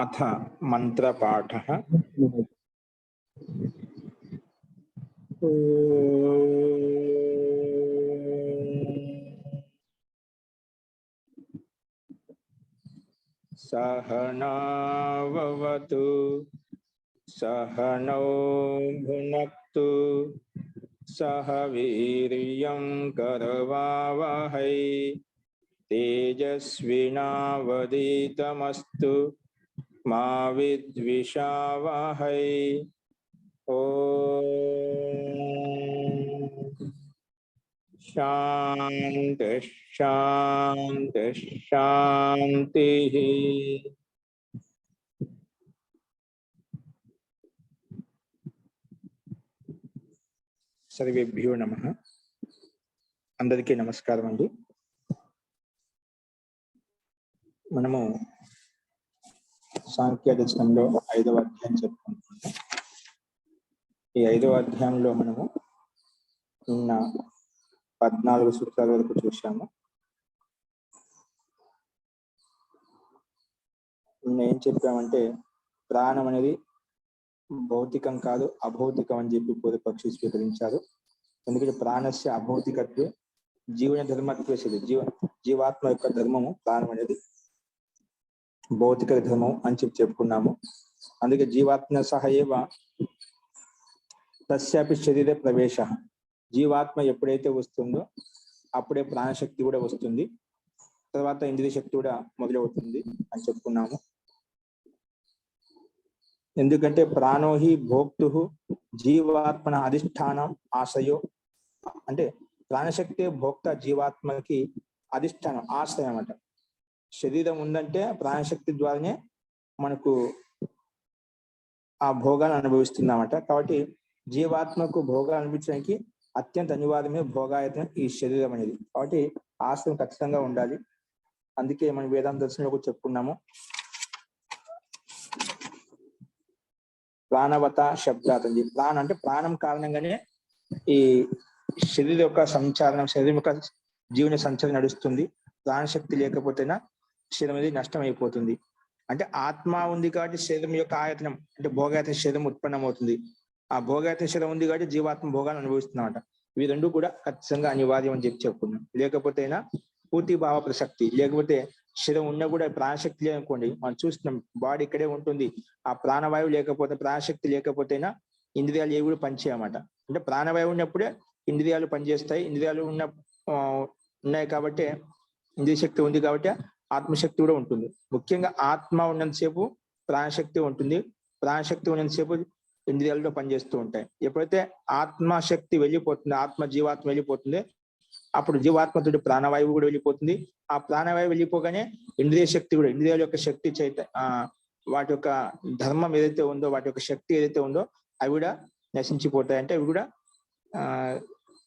अथ मंत्रपाठः। सहनाववतु सहनौ भुनक्तु सह वीर्यं करवावहै तेजस्विनावधीतमस्तु मा विद्विषावहै। शांति शांति शांति। सर्वेभ्यो नमः। अंदरिकी नमस्कारम अंडी। మనము సాంఖ్య దర్శనంలో 5వ అధ్యాయం చెప్పుకుంటున్నాం. ఈ 5వ అధ్యాయంలో మనము నిన్న 14 సూత్రాల వరకు చూశాము. నిన్న ఏం చెప్పామంటే ప్రాణం అనేది భౌతికం కాదు అభౌతికం అని చెప్పి పూర్వపక్షి స్వీకరించారు. ఎందుకంటే ప్రాణస్య అభౌతికత్వే జీవన ధర్మత్వే సిద్ధి. జీవాత్మ యొక్క ధర్మము ప్రాణం అనేది భౌతిక ధర్మం అని చెప్పుకున్నాము. అందుకే జీవాత్మ సహయేవ తస్యాపి శరీర ప్రవేశ. జీవాత్మ ఎప్పుడైతే వస్తుందో అప్పుడే ప్రాణశక్తి కూడా వస్తుంది, తర్వాత ఇంద్రియ శక్తి కూడా మొదలవుతుంది అని చెప్పుకున్నాము. ఎందుకంటే ప్రాణోహి భోక్తు జీవాత్మన అధిష్టానం ఆశయో. అంటే ప్రాణశక్తి భోక్త జీవాత్మకి అధిష్టానం ఆశ్రయం అంట. శరీరం ఉందంటే ప్రాణశక్తి ద్వారానే మనకు ఆ భోగాన్ని అనుభవిస్తున్నామట. కాబట్టి జీవాత్మకు భోగాలు అనిపించడానికి అత్యంత అనివార్యమే భోగాయత్నం ఈ శరీరం అనేది. కాబట్టి ఆశ్రయం ఖచ్చితంగా ఉండాలి. అందుకే మనం వేదాంత దర్శనంలో కూడా చెప్పుకున్నాము. ప్రాణవత శబ్దాతంజి. ప్రాణం అంటే ప్రాణం కారణంగానే ఈ శరీరం యొక్క సంచారం, శరీరం యొక్క జీవన సంచారం నడుస్తుంది. ప్రాణశక్తి లేకపోతేనా శరీరం అనేది నష్టం అయిపోతుంది. అంటే ఆత్మ ఉంది కాబట్టి శరీరం యొక్క ఆయతనం అంటే భోగాయతన శరీరం ఉత్పన్నం అవుతుంది. ఆ భోగాయతన శరీరం ఉంది కాబట్టి జీవాత్మ భోగాలు అనుభవిస్తున్నమాట. ఇవి రెండు కూడా ఖచ్చితంగా అనివార్యం అని చెప్పుకున్నాం. లేకపోతేనా పూర్తి భావ ప్రసక్తి లేకపోతే శరీరం ఉన్నా కూడా ప్రాణశక్తి లేదనుకోండి, మనం చూస్తున్నాం బాడీ ఇక్కడే ఉంటుంది. ఆ ప్రాణవాయువు లేకపోతే ప్రాణశక్తి లేకపోతేనా ఇంద్రియాలు ఏవి కూడా పనిచేయమాట. అంటే ప్రాణవాయువు ఉన్నప్పుడే ఇంద్రియాలు పనిచేస్తాయి. ఇంద్రియాలు ఉన్నాయి కాబట్టి ఇంద్రియ శక్తి ఉంది కాబట్టి ఆత్మశక్తి కూడా ఉంటుంది. ముఖ్యంగా ఆత్మ ఉన్నంతసేపు ప్రాణశక్తి ఉంటుంది, ప్రాణశక్తి ఉన్నంతసేపు ఇంద్రియాలలో పనిచేస్తూ ఉంటాయి. ఎప్పుడైతే ఆత్మశక్తి వెళ్ళిపోతుంది, ఆత్మ జీవాత్మ వెళ్ళిపోతుంది, అప్పుడు జీవాత్మతోటి ప్రాణవాయువు కూడా వెళ్ళిపోతుంది. ఆ ప్రాణవాయువు వెళ్ళిపోగానే ఇంద్రియ శక్తి కూడా, ఇంద్రియాల యొక్క శక్తి వాటి యొక్క ధర్మం ఏదైతే ఉందో, వాటి యొక్క శక్తి ఏదైతే ఉందో అవి కూడా నశించిపోతాయి. అంటే అవి కూడా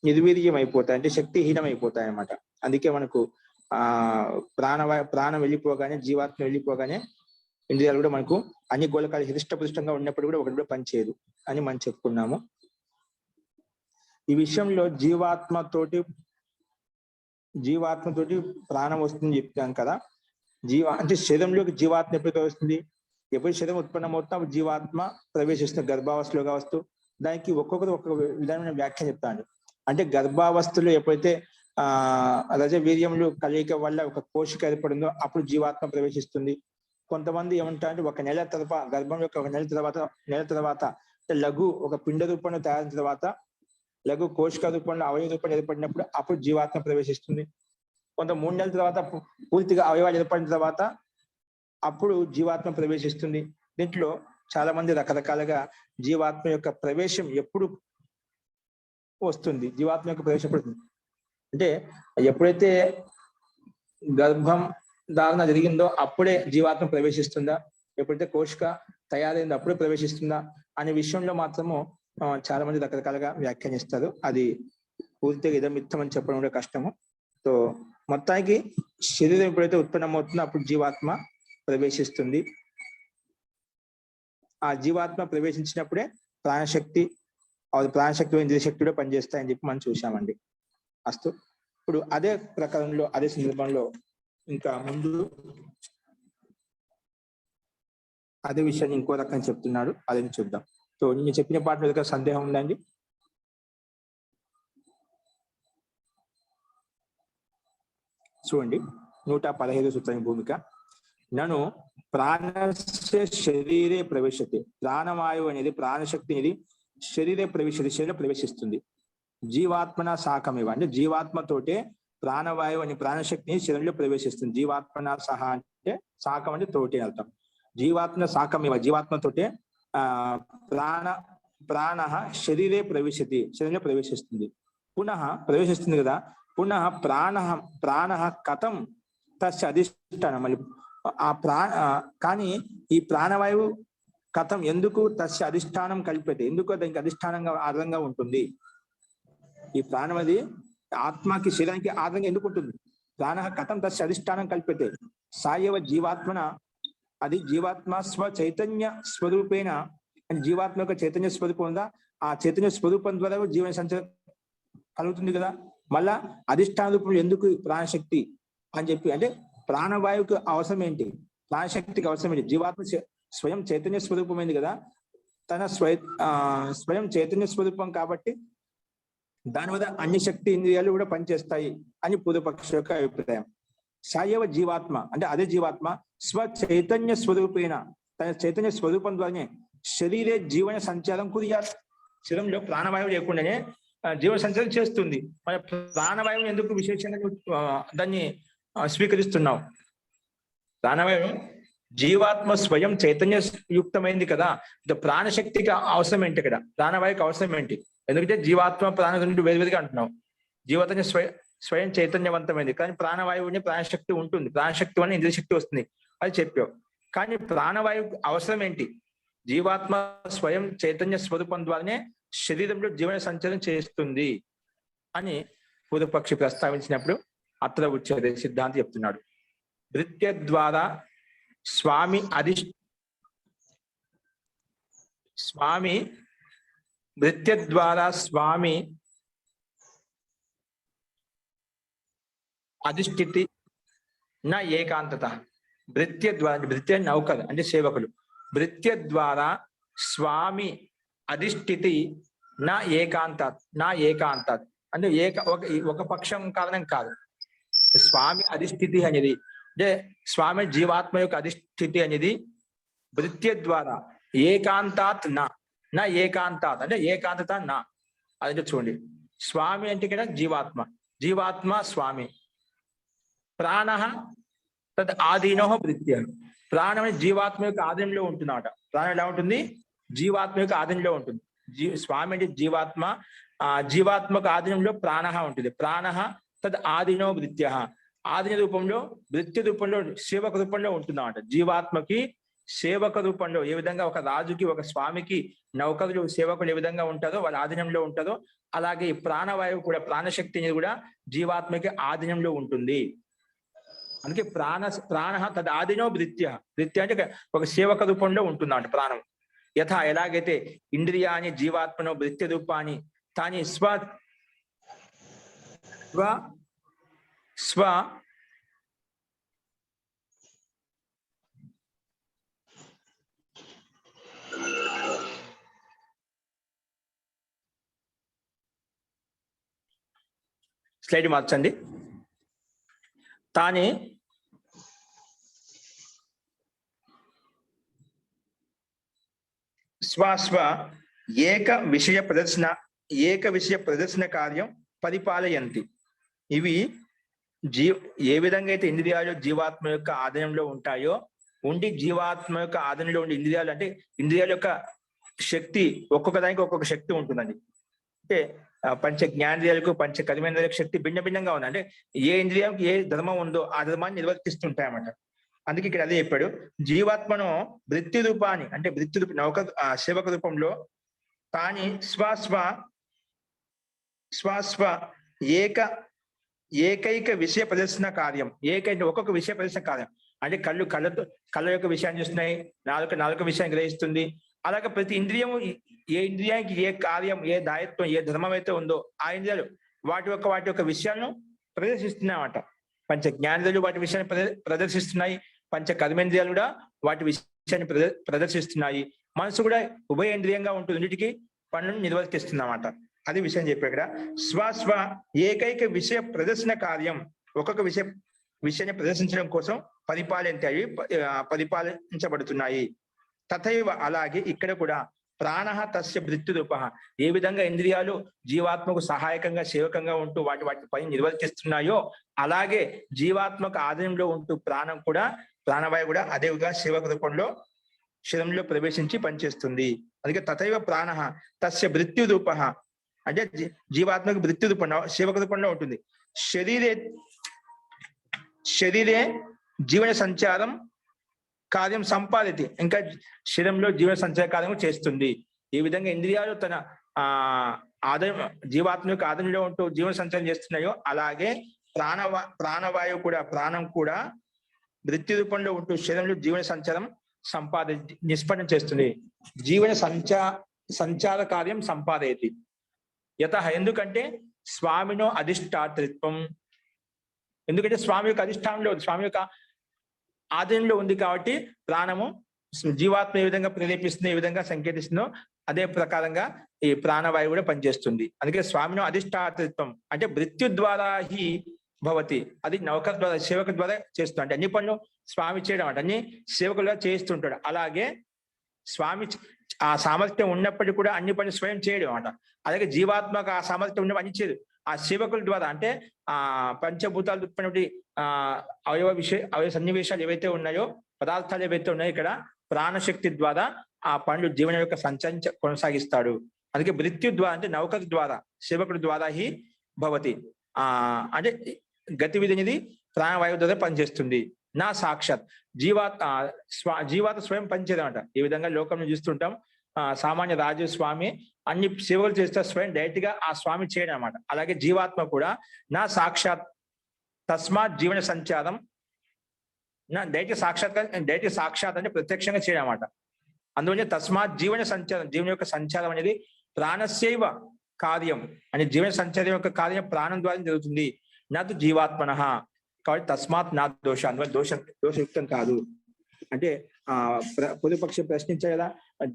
నిర్వీర్యం అయిపోతాయి, అంటే శక్తిహీనం అయిపోతాయి అన్నమాట. అందుకే మనకు ప్రాణం వెళ్ళిపోగానే, జీవాత్మ వెళ్ళిపోగానే ఇంద్రియాలు కూడా మనకు అన్ని గోళకాలు హిష్టపుష్టంగా ఉన్నప్పుడు కూడా ఒకటి కూడా పనిచేయదు అని మనం చెప్పుకున్నాము. ఈ విషయంలో జీవాత్మతోటి ప్రాణం వస్తుందని చెప్పాం కదా. అంటే శరీరంలోకి జీవాత్మ ఎప్పుడైతే వస్తుంది, ఎప్పుడు శరీరం ఉత్పన్నం అవుతున్నా జీవాత్మ ప్రవేశిస్తుంది గర్భావస్థలో కావచ్చు. దానికి ఒక్కొక్కరు ఒక్కొక్క విధమైన వ్యాఖ్య చెప్తాను. అంటే గర్భావస్థలో ఎప్పుడైతే రజవీర్యములు కలయిక వల్ల ఒక కోశిక ఏర్పడిందో అప్పుడు జీవాత్మ ప్రవేశిస్తుంది. కొంతమంది ఏమంటారంటే ఒక నెల తర్వాత, గర్భం యొక్క ఒక నెల తర్వాత లఘు ఒక పిండ రూపంలో తయారైన తర్వాత, లఘు కోశిక రూపంలో అవయవ రూపంలో ఏర్పడినప్పుడు అప్పుడు జీవాత్మ ప్రవేశిస్తుంది. కొంత 3 నెలల తర్వాత పూర్తిగా అవయవాలు ఏర్పడిన తర్వాత అప్పుడు జీవాత్మ ప్రవేశిస్తుంది. దీంట్లో చాలా మంది రకరకాలుగా జీవాత్మ యొక్క ప్రవేశం ఎప్పుడు వస్తుంది, జీవాత్మ యొక్క ప్రవేశం ఎప్పుడు అంటే ఎప్పుడైతే గర్భం ధారణ జరిగిందో అప్పుడే జీవాత్మ ప్రవేశిస్తుందా, ఎప్పుడైతే కోశిక తయారైందో అప్పుడే ప్రవేశిస్తుందా అనే విషయంలో మాత్రము చాలా మంది రకరకాలుగా వ్యాఖ్యానిస్తారు. అది పూర్తిగా ఇదమిత్తం అని చెప్పడం కూడా కష్టము. సో మొత్తానికి శరీరం ఎప్పుడైతే ఉత్పన్నమవుతుందో అప్పుడు జీవాత్మ ప్రవేశిస్తుంది. ఆ జీవాత్మ ప్రవేశించినప్పుడే ప్రాణశక్తి ఇంద్రియ శక్తి కూడా పనిచేస్తాయని చెప్పి మనం చూసామండి. అస్తు. ఇప్పుడు అదే ప్రకారంలో అదే సందర్భంలో ఇంకా ముందు అదే విషయాన్ని ఇంకో రకంగా చెప్తున్నాడు, అది చూద్దాం. సో నేను చెప్పిన పాట మీద సందేహం ఉందండి? చూడండి 115 సూత్రం భూమిక. నను ప్రాణస్య శరీరే ప్రవేశతే, ప్రాణవాయువు అనేది ప్రాణశక్తి అనేది శరీరే ప్రవేశించి శరీరం ప్రవేశిస్తుంది. జీవాత్మన సాకమివ అంటే జీవాత్మతోటే ప్రాణవాయువు అని ప్రాణశక్తిని శరీరంలో ప్రవేశిస్తుంది. జీవాత్మన సహా అంటే సాకం అంటే తోటి అర్థం. జీవాత్మ సాకమివ జీవాత్మతోటే ప్రాణ శరీరే ప్రవేశతి శరీరంలో ప్రవేశిస్తుంది. పునః ప్రవేశిస్తుంది కదా, పునః ప్రాణ కథం తస్య అధిష్టానం. మళ్ళీ కానీ ఈ ప్రాణవాయువు కథం ఎందుకు తస్య అధిష్టానం కల్పితే, ఎందుకు దానికి అధిష్టానంగా ఆధారంగా ఉంటుంది? ఈ ప్రాణం అది ఆత్మకి శరీరానికి ఆధారంగా ఎందుకు ఉంటుంది? ప్రాణ కథం తస్య అధిష్టానం కల్పితే సాయవ జీవాత్మన, అది జీవాత్మ స్వ చైతన్య స్వరూపేణ, జీవాత్మ యొక్క చైతన్య స్వరూపం ఉందా, ఆ చైతన్య స్వరూపం ద్వారా జీవన సంచారం కలుగుతుంది కదా. మళ్ళా అధిష్టాన రూపంలో ఎందుకు ప్రాణశక్తి అని చెప్పి అంటే ప్రాణవాయువుకి అవసరం ఏంటి, ప్రాణశక్తికి అవసరం ఏంటి? జీవాత్మ స్వయం చైతన్య స్వరూపమైంది కదా, తన స్వయం చైతన్య స్వరూపం కాబట్టి దాని వల్ల అన్ని శక్తి ఇంద్రియాలు కూడా పనిచేస్తాయి అని పూర్వపక్ష యొక్క అభిప్రాయం. సాయవ జీవాత్మ అంటే అదే జీవాత్మ స్వ చైతన్య స్వరూపేణ, తన చైతన్య స్వరూపం ద్వారానే శరీరే జీవన సంచారం కురియాలి. శరీరంలో ప్రాణవాయువు లేకుండానే జీవన సంచారం చేస్తుంది. మన ప్రాణవాయువుని ఎందుకు విశేషంగా దాన్ని స్వీకరిస్తున్నావు? ప్రాణవాయువు జీవాత్మ స్వయం చైతన్య యుక్తమైంది కదా, ప్రాణశక్తికి అవసరం ఏంటి? ఇక్కడ ప్రాణవాయువుకి అవసరం ఏంటి? ఎందుకంటే జీవాత్మ ప్రాణ వేరువేరుగా అంటున్నావు. జీవాత్మ స్వయం చైతన్యవంతమైంది, కానీ ప్రాణవాయువుని ప్రాణశక్తి ఉంటుంది. ప్రాణశక్తి వల్ల ఇంద్రియ శక్తి వస్తుంది, అది చెప్పావు. కానీ ప్రాణవాయువు అవసరం ఏంటి? జీవాత్మ స్వయం చైతన్య స్వరూపం ద్వారానే శరీరంలో జీవన సంచారం చేస్తుంది అని పూర్వపక్షి ప్రస్తావించినప్పుడు అత్ర ఉచ్యతే సిద్ధాంతి చెప్తున్నాడు. భృత్య ద్వారా స్వామి భృత్య ద్వారా స్వామి అధిష్ఠితి నా ఏకాంతత. భృత్య ద్వారా, భృత్య నౌకలు అంటే సేవకులు, భృత్య ద్వారా స్వామి అధిష్ఠితి నా ఏకాంతాత్ అంటే ఒక పక్షం కారణం కాదు. స్వామి అధిష్ఠితి అనేది అంటే స్వామి జీవాత్మ యొక్క అధిష్ఠితి అనేది భృత్య ద్వారా ఏకాంతాత్ నా ఏకాంతాత్ అంటే ఏకాంతత నా. అదే చూడండి, స్వామి అంటే ఇక్కడ జీవాత్మ స్వామి. ప్రాణ తద్ ఆధీనో భృత్య, ప్రాణం జీవాత్మ యొక్క ఆధీనంలో ఉంటున్నమాట. ప్రాణం ఎలా ఉంటుంది? జీవాత్మ యొక్క ఆధీనంలో ఉంటుంది. స్వామి అంటే జీవాత్మక ఆధీనంలో ప్రాణ ఉంటుంది. ప్రాణ తద్ ఆధీనో భృత్య, ఆధీన రూపంలో భృత్య రూపంలో సేవక రూపంలో ఉంటుందన్నమాట. జీవాత్మకి సేవక రూపంలో ఏ విధంగా ఒక రాజుకి ఒక స్వామికి నౌకరులు సేవకులు ఏ విధంగా ఉంటారో వాళ్ళ ఆధీనంలో ఉంటారో, అలాగే ఈ ప్రాణవాయువు కూడా ప్రాణశక్తి అనేది కూడా జీవాత్మకి ఆధీనంలో ఉంటుంది. అందుకే ప్రాణ తద్ ఆధీనో భృత్య అంటే ఒక సేవక రూపంలో ఉంటుందన్నమాట ప్రాణం. యథా ఎలాగైతే ఇంద్రియాని జీవాత్మనో భృత్య రూపాన్ని తాని స్వ స్లైడ్ మార్చండి. తాని స్వ ఏక విషయ ప్రదర్శన కార్యం పరిపాలయంతి. ఇవి ఏ విధంగా అయితే ఇంద్రియాలు జీవాత్మ యొక్క ఆధీనంలో ఉంటాయో, ఉండి జీవాత్మ యొక్క ఆధీనంలో ఉండి ఇంద్రియాలు అంటే ఇంద్రియాల యొక్క శక్తి ఒక్కొక్క దానికి ఒక్కొక్క శక్తి ఉంటుందండి. అంటే పంచ జ్ఞానేంద్రియాలకు పంచ కర్మేంద్రియాలకు శక్తి భిన్న భిన్నంగా ఉంది. అంటే ఏ ఇంద్రియానికి ఏ ధర్మం ఉందో ఆ ధర్మాన్ని నిర్వర్తిస్తుంటాయన్నమాట. అందుకే ఇక్కడ అదే చెప్పాడు, జీవాత్మను భృత్య రూపాన్ని అంటే భృత్య రూప నౌక సేవక రూపంలో తాని స్వ ఏకైక విషయ ప్రదర్శన కార్యం. ఒక్కొక్క విషయ ప్రదర్శన కార్యం అంటే కళ్ళ యొక్క విషయాన్ని చూస్తున్నాయి, నాలుక విషయాన్ని గ్రహిస్తుంది. అలాగే ప్రతి ఇంద్రియము ఏ ఇంద్రియానికి ఏ కార్యం, ఏ దాయత్వం, ఏ ధర్మం అయితే ఉందో ఆ ఇంద్రియాలు వాటి యొక్క విషయాలను ప్రదర్శిస్తున్నాయన్నమాట. పంచ జ్ఞానేంద్రియాలు వాటి విషయాన్ని ప్రదర్శిస్తున్నాయి, పంచ కర్మేంద్రియాలు కూడా వాటి విషయాన్ని ప్రదర్శిస్తున్నాయి. మనసు కూడా ఉభయేంద్రియంగా ఉంటుంది, రెండింటికి పనులను నిర్వర్తిస్తుంది అన్నమాట. అది విషయం చెప్పారు ఇక్కడ. స్వ ఏకైక విషయ ప్రదర్శన కార్యం, ఒక్కొక్క విషయాన్ని ప్రదర్శించడం కోసం పరిపాలించబడుతున్నాయి. తథైవ అలాగే ఇక్కడ కూడా ప్రాణ తస్య మృత్యురూప, ఏ విధంగా ఇంద్రియాలు జీవాత్మకు సహాయకంగా సేవకంగా ఉంటూ వాటి పని నిర్వర్తిస్తున్నాయో అలాగే జీవాత్మకు ఆధీనంలో ఉంటూ ప్రాణవాయు కూడా అదే విధంగా సేవక రూపంలో శరీరంలో ప్రవేశించి పనిచేస్తుంది. అందుకే తథైవ ప్రాణ తస్య మృత్యురూప అంటే జీవాత్మకు మృత్యు రూపంలో సేవక రూపంలో ఉంటుంది. శరీరే జీవన సంచారం కార్యం సంపాదితి, ఇంకా శరీరంలో జీవన సంచార కార్యం చేస్తుంది. ఈ విధంగా ఇంద్రియాలు తన ఆదాయం జీవాత్మక ఆదాయంలో ఉంటూ జీవన సంచారం చేస్తున్నాయో అలాగే ప్రాణవాయువు కూడా ప్రాణం కూడా మృత్యు రూపంలో ఉంటూ శరీరంలో జీవన సంచారం నిష్పన్నం చేస్తుంది. జీవన సంచార కార్యం సంపాదయతి యత, ఎందుకంటే స్వామినో అధిష్టాతృత్వం, ఎందుకంటే స్వామి యొక్క అధిష్టానంలో స్వామి యొక్క ఆధీనంలో ఉంది కాబట్టి ప్రాణము జీవాత్మ ఏ విధంగా ప్రేరేపిస్తుందో ఏ విధంగా సంకేతిస్తుందో అదే ప్రకారంగా ఈ ప్రాణవాయువు కూడా పనిచేస్తుంది. అందుకే స్వామినో అధిష్టాతృత్వం అంటే మృత్యు ద్వారా హి భవతి, అది నౌక ద్వారా సేవక ద్వారా చేస్తుంది. అంటే అన్ని పనులు స్వామి చేయడం అంటే అన్ని సేవకులుగా చేస్తుంటాడు. అలాగే స్వామి ఆ సామర్థ్యం ఉన్నప్పటికీ కూడా అన్ని పనులు స్వయం చేయడం అనమాట. అలాగే జీవాత్మక ఆ సామర్థ్యం ఉన్నప్పుడు అన్ని చేయదు, ఆ సేవకుల ద్వారా అంటే ఆ పంచభూతాలు ఉత్పన్నటువంటి అవయవ సన్నివేశాలు ఏవైతే ఉన్నాయో, పదార్థాలు ఏవైతే ఉన్నాయో ఇక్కడ ప్రాణశక్తి ద్వారా ఆ పనులు జీవన యొక్క సంచారం కొనసాగిస్తాడు. అందుకే మృత్యు ద్వారా అంటే నౌక ద్వారా సేవకుడి ద్వారా హి భవతి, అంటే గతివిధి అనేది ప్రాణవాయువు ద్వారా పనిచేస్తుంది. నా సాక్షాత్ జీవాత్మ స్వయం పనిచేయదన్నమాట. ఈ విధంగా లోకంలో చూస్తుంటాం, సామాన్య రాజు స్వామి అన్ని సేవలు చేస్తే స్వయం డైరెక్ట్ గా ఆ స్వామి చేయడం అనమాట. అలాగే జీవాత్మ కూడా నా సాక్షాత్ తస్మాత్ జీవన సంచారం, నా డైరెక్ట్ సాక్షాత్ అంటే ప్రత్యక్షంగా చేయడం అనమాట. అందువల్ల తస్మాత్ జీవన సంచారం, జీవన యొక్క సంచారం అనేది ప్రాణస్యైవ కార్యం, అంటే జీవన సంచారం యొక్క కార్యం ప్రాణం ద్వారా జరుగుతుంది. నాతో జీవాత్మన కాబట్టి తస్మాత్ నా దోష, అందువల్ల దోషయుక్తం కాదు. అంటే పొదుపక్షం ప్రశ్నించారు కదా,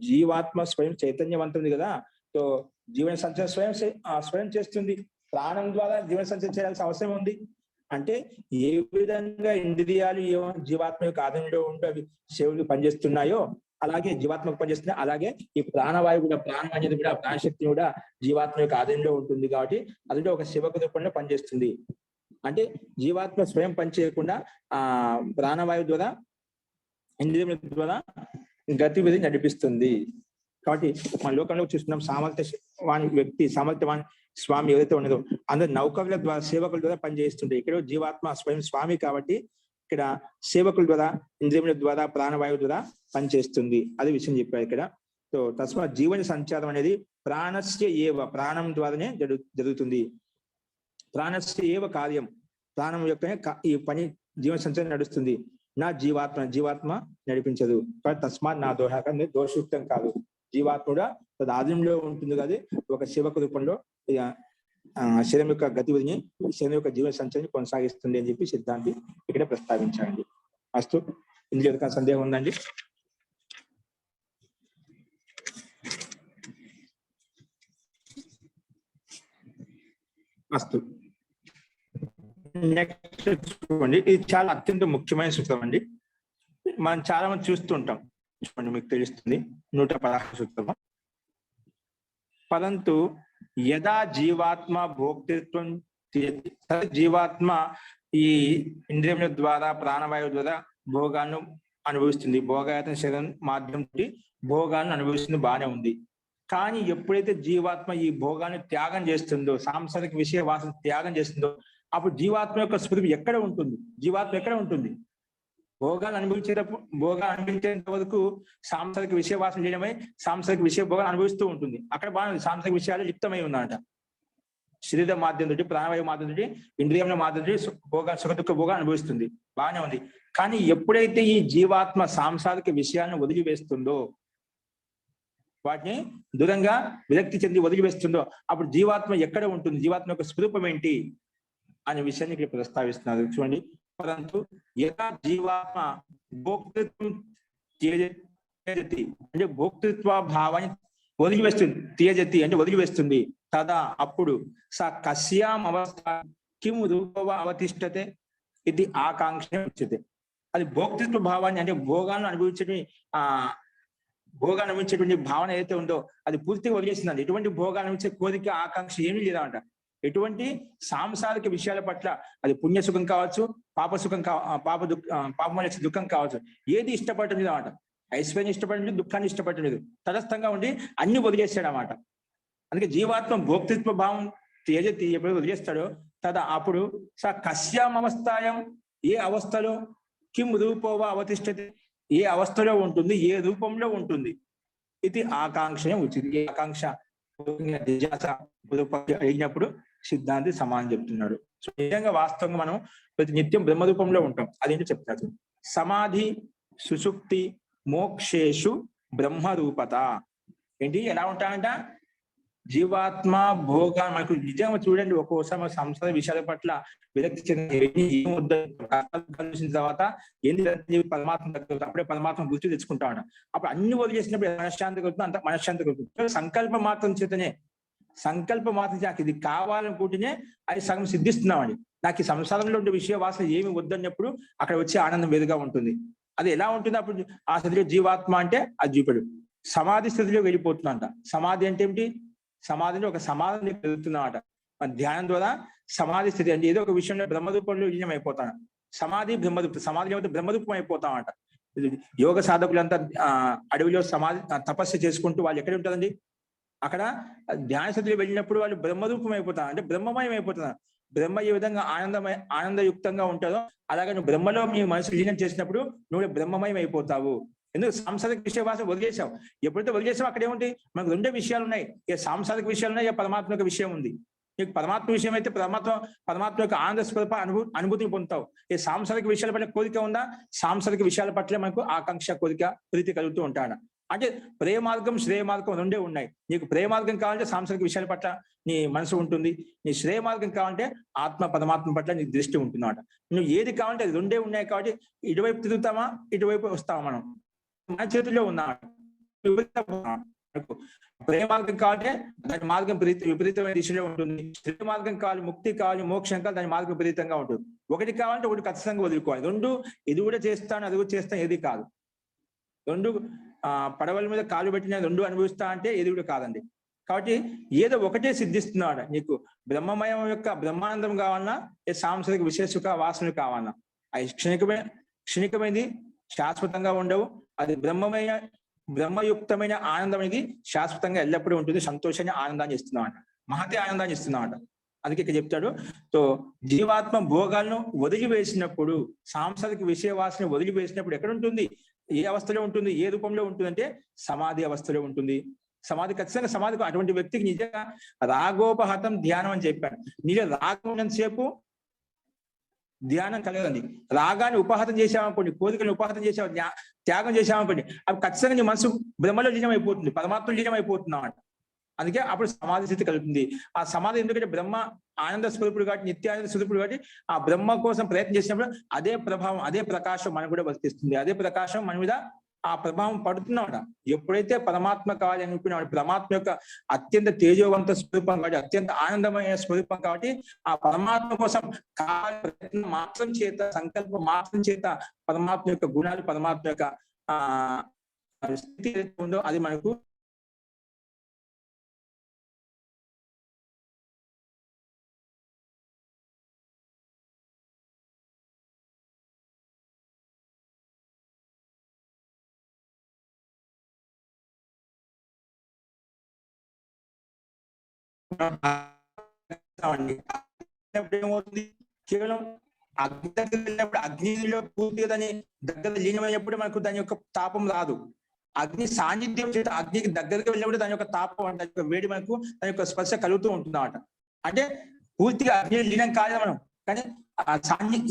జీవాత్మ స్వయం చైతన్యవంతుంది కదా, సో జీవన సంచారం స్వయం చేస్తుంది, ప్రాణం ద్వారా జీవన సంచారం చేయాల్సిన అవసరం ఉంది. అంటే ఏ విధంగా ఇంద్రియాలు జీవాత్మ యొక్క ఆధీనంలో ఉంటూ అవి సేవలు పనిచేస్తున్నాయో అలాగే జీవాత్మకు పనిచేస్తున్నాయి, అలాగే ఈ ప్రాణవాయువు కూడా ప్రాణం అనేది కూడా ప్రాణశక్తి కూడా జీవాత్మ యొక్క ఆధీనంలో ఉంటుంది. కాబట్టి అది ఒక సేవక రూపంలో పనిచేస్తుంది. అంటే జీవాత్మ స్వయం పనిచేయకుండా ప్రాణవాయువు ద్వారా ఇంద్రియం ద్వారా గతివిధి నడిపిస్తుంది. కాబట్టి మన లోకంలో చూస్తున్నాం, సామర్థ్యవాన్ వ్యక్తి, సామర్థ్యవాన్ స్వామి ఎవరైతే ఉన్నదో అందరూ నౌకల ద్వారా సేవకుల ద్వారా పనిచేస్తుంటే, ఇక్కడ జీవాత్మ స్వయం స్వామి కాబట్టి ఇక్కడ సేవకుల ద్వారా ఇంద్రియముల ద్వారా ప్రాణవాయువు ద్వారా పనిచేస్తుంది. అది విషయం చెప్పారు ఇక్కడ. సో తస్మాత్ జీవన సంచారం అనేది ప్రాణస్య ఏవ, ప్రాణం ద్వారానే జరుగుతుంది. ప్రాణస్య ఏవ కార్యం, ప్రాణం యొక్క ఈ పని జీవన సంచారం నడుస్తుంది. నా జీవాత్మ నడిపించదు. తస్మాత్ నా దోషయుక్తం కాదు. జీవాత్మ కూడా తన ఆధీనంలో ఉంటుంది కదా, ఒక సేవక రూపంలో శరీరం యొక్క గతివిధిని, శరీరం యొక్క జీవన సంచారాన్ని కొనసాగిస్తుంది అని చెప్పి సిద్ధాంతి ఇక్కడ ప్రస్తావించారండి. అస్తు, ఇందులో ఏదైనా సందేహం ఉందండి? అస్తు, నెక్స్ట్ చూడండి, ఇది చాలా అత్యంత ముఖ్యమైన సూత్రం అండి. మనం చాలా మంది చూస్తుంటాం, చూడండి మీకు తెలుస్తుంది. 116 సూత్రము. పరంతు యదా జీవాత్మ భోక్తృత్వం, జీవాత్మ ఈ ఇంద్రియముల ద్వారా ప్రాణవాయువు ద్వారా భోగాలను అనుభవిస్తుంది, భోగాయతన శరీరం మాధ్యమం భోగాలను అనుభవిస్తుంది, బాగానే ఉంది. కానీ ఎప్పుడైతే జీవాత్మ ఈ భోగాన్ని త్యాగం చేస్తుందో, సాంసారిక విషయ వాసన త్యాగం చేస్తుందో, అప్పుడు జీవాత్మ యొక్క స్మృతి ఎక్కడ ఉంటుంది? జీవాత్మ ఎక్కడ ఉంటుంది? భోగాలు అనుభవించేంత వరకు సాంసారిక విషయ వాసన చేయడమై సాంసారిక విషయ భోగాలు అనుభవిస్తూ ఉంటుంది. అక్కడ బాగా సాంసారిక విషయాలు లిప్తమై ఉందన్నమాట. శరీర మాధ్యం తోటి, ప్రాణవాయు మాధ్యం తోటి, ఇంద్రియముల మాధ్యం తోటి సుఖ దుఃఖ భోగాలు అనుభవిస్తుంది, బాగానే ఉంది. కానీ ఎప్పుడైతే ఈ జీవాత్మ సాంసారిక విషయాలను వదిలివేస్తుందో, వాటిని దూరంగా విరక్తి చెంది వదిలివేస్తుందో, అప్పుడు జీవాత్మ ఎక్కడ ఉంటుంది? జీవాత్మ యొక్క స్వరూపం ఏంటి అనే విషయాన్ని ఇక్కడ ప్రస్తావిస్తున్నారు. చూడండి, పరంతు యథా జీవాత్మ భోక్తృత్వం త్యజతి అంటే భోక్తృత్వ భావాన్ని వదిలివేస్తుంది. త్యజతి అంటే వదిలివేస్తుంది. తదా అప్పుడు స కస్యాం అవస్థ కిం రూపవ అవతిష్టతే ఇది ఆకాంక్ష ఉచ్యతే. అది భోక్తృత్వ భావాన్ని అంటే భోగాలను అనుభవించేటువంటి భావన ఏదైతే ఉందో అది పూర్తిగా వదిలేసిందండి. ఎటువంటి భోగాలు అనుభవించే కోరిక ఆకాంక్ష ఏమీ లేదంట. ఎటువంటి సాంసారిక విషయాల పట్ల అది పుణ్య సుఖం కావచ్చు, పాప సుఖం పాపం దుఃఖం కావచ్చు, ఏది ఇష్టపడటం లేదన్నమాట. ఐశ్వర్యం ఇష్టపడటం లేదు, దుఃఖాన్ని ఇష్టపడటం లేదు, తటస్థంగా ఉండి అన్ని వదిలేస్తాడు అన్నమాట. అందుకే జీవాత్మ భోక్తృత్వ భావం త్యజతి ఎప్పుడు వదిలేస్తాడో తదా అప్పుడు స కస్యాం అవస్థాయం ఏ అవస్థలో కిం రూపోవా అవతిష్టతి ఏ అవస్థలో ఉంటుంది, ఏ రూపంలో ఉంటుంది, ఇది ఆకాంక్ష ఉచిత. ఈ ఆకాంక్ష అడిగినప్పుడు సిద్ధాంతి సమానం చెప్తున్నాడు. సో నిజంగా వాస్తవంగా మనం ప్రతి నిత్యం బ్రహ్మరూపంలో ఉంటాం. అదేంటో చెప్తారు. సమాధి సుషుప్తి మోక్షేషు బ్రహ్మరూపత ఏంటి ఎలా ఉంటాయంట? జీవాత్మ భోగా మనకు నిజంగా చూడండి, ఒక్కోసారి మన సంసార విషయాల పట్ల విరక్తి చెందిన తర్వాత ఏంటి పరమాత్మ అప్పుడే పరమాత్మ గుర్తు తెచ్చుకుంటాడు. అప్పుడు అన్ని వదిలేసినప్పుడు మనశ్శాంతి కలుగుతుంది, అంత మనశ్శాంతి కలుగుతుంది. సంకల్ప మాత్రం చేతనే నాకు ఇది కావాలనుకుంటేనే అది సగం సిద్ధిస్తున్నామండి. నాకు ఈ సంసారంలో ఉండే విషయ వాసన ఏమి వద్దన్నప్పుడు అక్కడ వచ్చే ఆనందం వేరుగా ఉంటుంది. అది ఎలా ఉంటుంది? అప్పుడు ఆ స్థితిలో జీవాత్మ అంటే అది చూపడు సమాధి స్థితిలో వెళ్ళిపోతుందంట. సమాధి అంటే ఏమిటి? సమాధిలో ఒక సమాధిని పెరుగుతున్నమాట. ధ్యానం ద్వారా సమాధి స్థితి అంటే ఏదో ఒక విషయంలో బ్రహ్మరూపంలో లీనం అయిపోతాను. సమాధి బ్రహ్మరూపం, సమాధి లేకపోతే బ్రహ్మరూపం అయిపోతామంట. యోగ సాధకులంతా అడవిలో సమాధి తపస్సు చేసుకుంటూ వాళ్ళు ఎక్కడ ఉంటారండి? అక్కడ ధ్యాన స్థితిలో వెళ్ళినప్పుడు వాళ్ళు బ్రహ్మరూపం అయిపోతారు, అంటే బ్రహ్మమయం అయిపోతున్నారు. బ్రహ్మ ఏ విధంగా ఆనందయుక్తంగా ఉంటుందో అలాగే నువ్వు బ్రహ్మలో మీ మనసు లీనం చేసినప్పుడు నువ్వు బ్రహ్మమయం అయిపోతావు. ఎందుకు? సాంసారిక విషయ భాష వదిలేసావు. ఎప్పుడైతే వదిలేసావు అక్కడ ఏముంది? మనకు రెండే విషయాలు ఉన్నాయి. ఏ సాంసారిక విషయాలు ఉన్నాయి, ఏ పరమాత్మ యొక్క విషయం ఉంది. నీకు పరమాత్మ విషయం అయితే పరమాత్మ యొక్క ఆనంద స్వరూప అనుభూతిని పొందుతావు. ఏ సాంసారిక విషయాల పట్ల కోరిక ఉందా? సాంసారిక విషయాల పట్ల మనకు ఆకాంక్ష, కోరిక, ప్రీతి కలుగుతూ ఉంటాడు. అంటే ప్రేమ మార్గం, శ్రేయ మార్గం రెండే ఉన్నాయి. నీకు ప్రేమ మార్గం కావాలంటే సాంసారిక విషయాల పట్ల నీ మనసు ఉంటుంది. నీ శ్రేయ మార్గం కావాలంటే ఆత్మ పరమాత్మ పట్ల నీ దృష్టి ఉంటుంది అన్నమాట. నువ్వు ఏది కావాలంటే అది రెండే ఉన్నాయి. కాబట్టి ఇటువైపు తిరుగుతామా, ఇటువైపు వస్తామా, మనం మన చేతుల్లో ఉన్నాడు. ప్రేమ మార్గం కావాలంటే దాని మార్గం విపరీతమైన దిశలో ఉంటుంది. శ్రేయ మార్గం కావాలి, ముక్తి కావాలి, మోక్షం కావాలి, దాని మార్గం విపరీతంగా ఉంటుంది. ఒకటి కావాలంటే ఒకటి ఖచ్చితంగా వదులుకోవాలి. రెండు ఇది కూడా చేస్తాను, అది కూడా చేస్తాను, ఏది కాదు. రెండు పడవల మీద కాలు పెట్టిన రెండు అనుభవిస్తా అంటే ఏది కూడా కాదండి. కాబట్టి ఏదో ఒకటే సిద్ధిస్తున్నాడు. నీకు బ్రహ్మమయం యొక్క బ్రహ్మానందం కావాలన్నా, ఏ సాంసారిక విశేష వాసనలు కావాలన్నా, అది క్షణికమైనది, శాశ్వతంగా ఉండవు. అది బ్రహ్మయుక్తమైన ఆనందం అనేది శాశ్వతంగా ఎల్లప్పుడూ ఉంటుంది. సంతోషాన్ని, ఆనందాన్ని ఇస్తున్నామంట, మహతే ఆనందాన్ని ఇస్తున్నామంట. అందుకే ఇక్కడ చెప్తాడు. సో జీవాత్మ భోగాలను వదిలివేసినప్పుడు, సాంసారిక విషయ వాసన వదిలివేసినప్పుడు ఎక్కడ ఉంటుంది? ఏ అవస్థలో ఉంటుంది? ఏ రూపంలో ఉంటుందంటే సమాధి అవస్థలో ఉంటుంది. సమాధి ఖచ్చితంగా సమాధికి అటువంటి వ్యక్తికి నిజంగా రాగోపహతం ధ్యానం అని చెప్పాను. నిజ రాగం ఉన్నంతసేపు ధ్యానం కలగదండి. రాగాన్ని ఉపహతం చేసామనుకోండి, కోరికలను ఉపహతం చేసాము, త్యాగం చేసామనుకోండి, అవి ఖచ్చితంగా నీ మనసు బ్రహ్మలో లీనం అయిపోతుంది, పరమాత్మ లీనం అయిపోతుంది అన్నమాట. అందుకే అప్పుడు సమాధి స్థితి కలుగుతుంది. ఆ సమాధి ఎందుకంటే బ్రహ్మ ఆనంద స్వరూపుడు కాబట్టి, నిత్యానంద స్వరూపుడు కాబట్టి, ఆ బ్రహ్మ కోసం ప్రయత్నం చేసినప్పుడు అదే ప్రభావం, అదే ప్రకాశం మనకు కూడా వర్తిస్తుంది. అదే ప్రకాశం మన మీద ఆ ప్రభావం పడుతున్నాడ. ఎప్పుడైతే పరమాత్మ కావాలి అనుకున్నాడు, పరమాత్మ యొక్క అత్యంత తేజోవంత స్వరూపం కాబట్టి, అత్యంత ఆనందమైన స్వరూపం కాబట్టి, ఆ పరమాత్మ కోసం ప్రయత్నం మాత్రం చేత, సంకల్పం మాత్రం చేత పరమాత్మ యొక్క గుణాలు, పరమాత్మ యొక్క స్థితి ఉందో అది మనకు ఏమవుతుంది? కేవలం అగ్ని దగ్గర వెళ్ళినప్పుడు, అగ్నిలో పూర్తిగా దాని దగ్గర లీనమైనప్పుడు మనకు దాని యొక్క తాపం రాదు. అగ్ని సాన్నిధ్యం చేత అగ్నికి దగ్గరికి వెళ్ళినప్పుడు దాని యొక్క తాపం, దాని యొక్క వేడి మనకు, దాని యొక్క స్పర్శ కలుగుతూ ఉంటుంది అన్నమాట. అంటే పూర్తిగా అగ్ని లీనం కాదు మనం, కానీ ఆ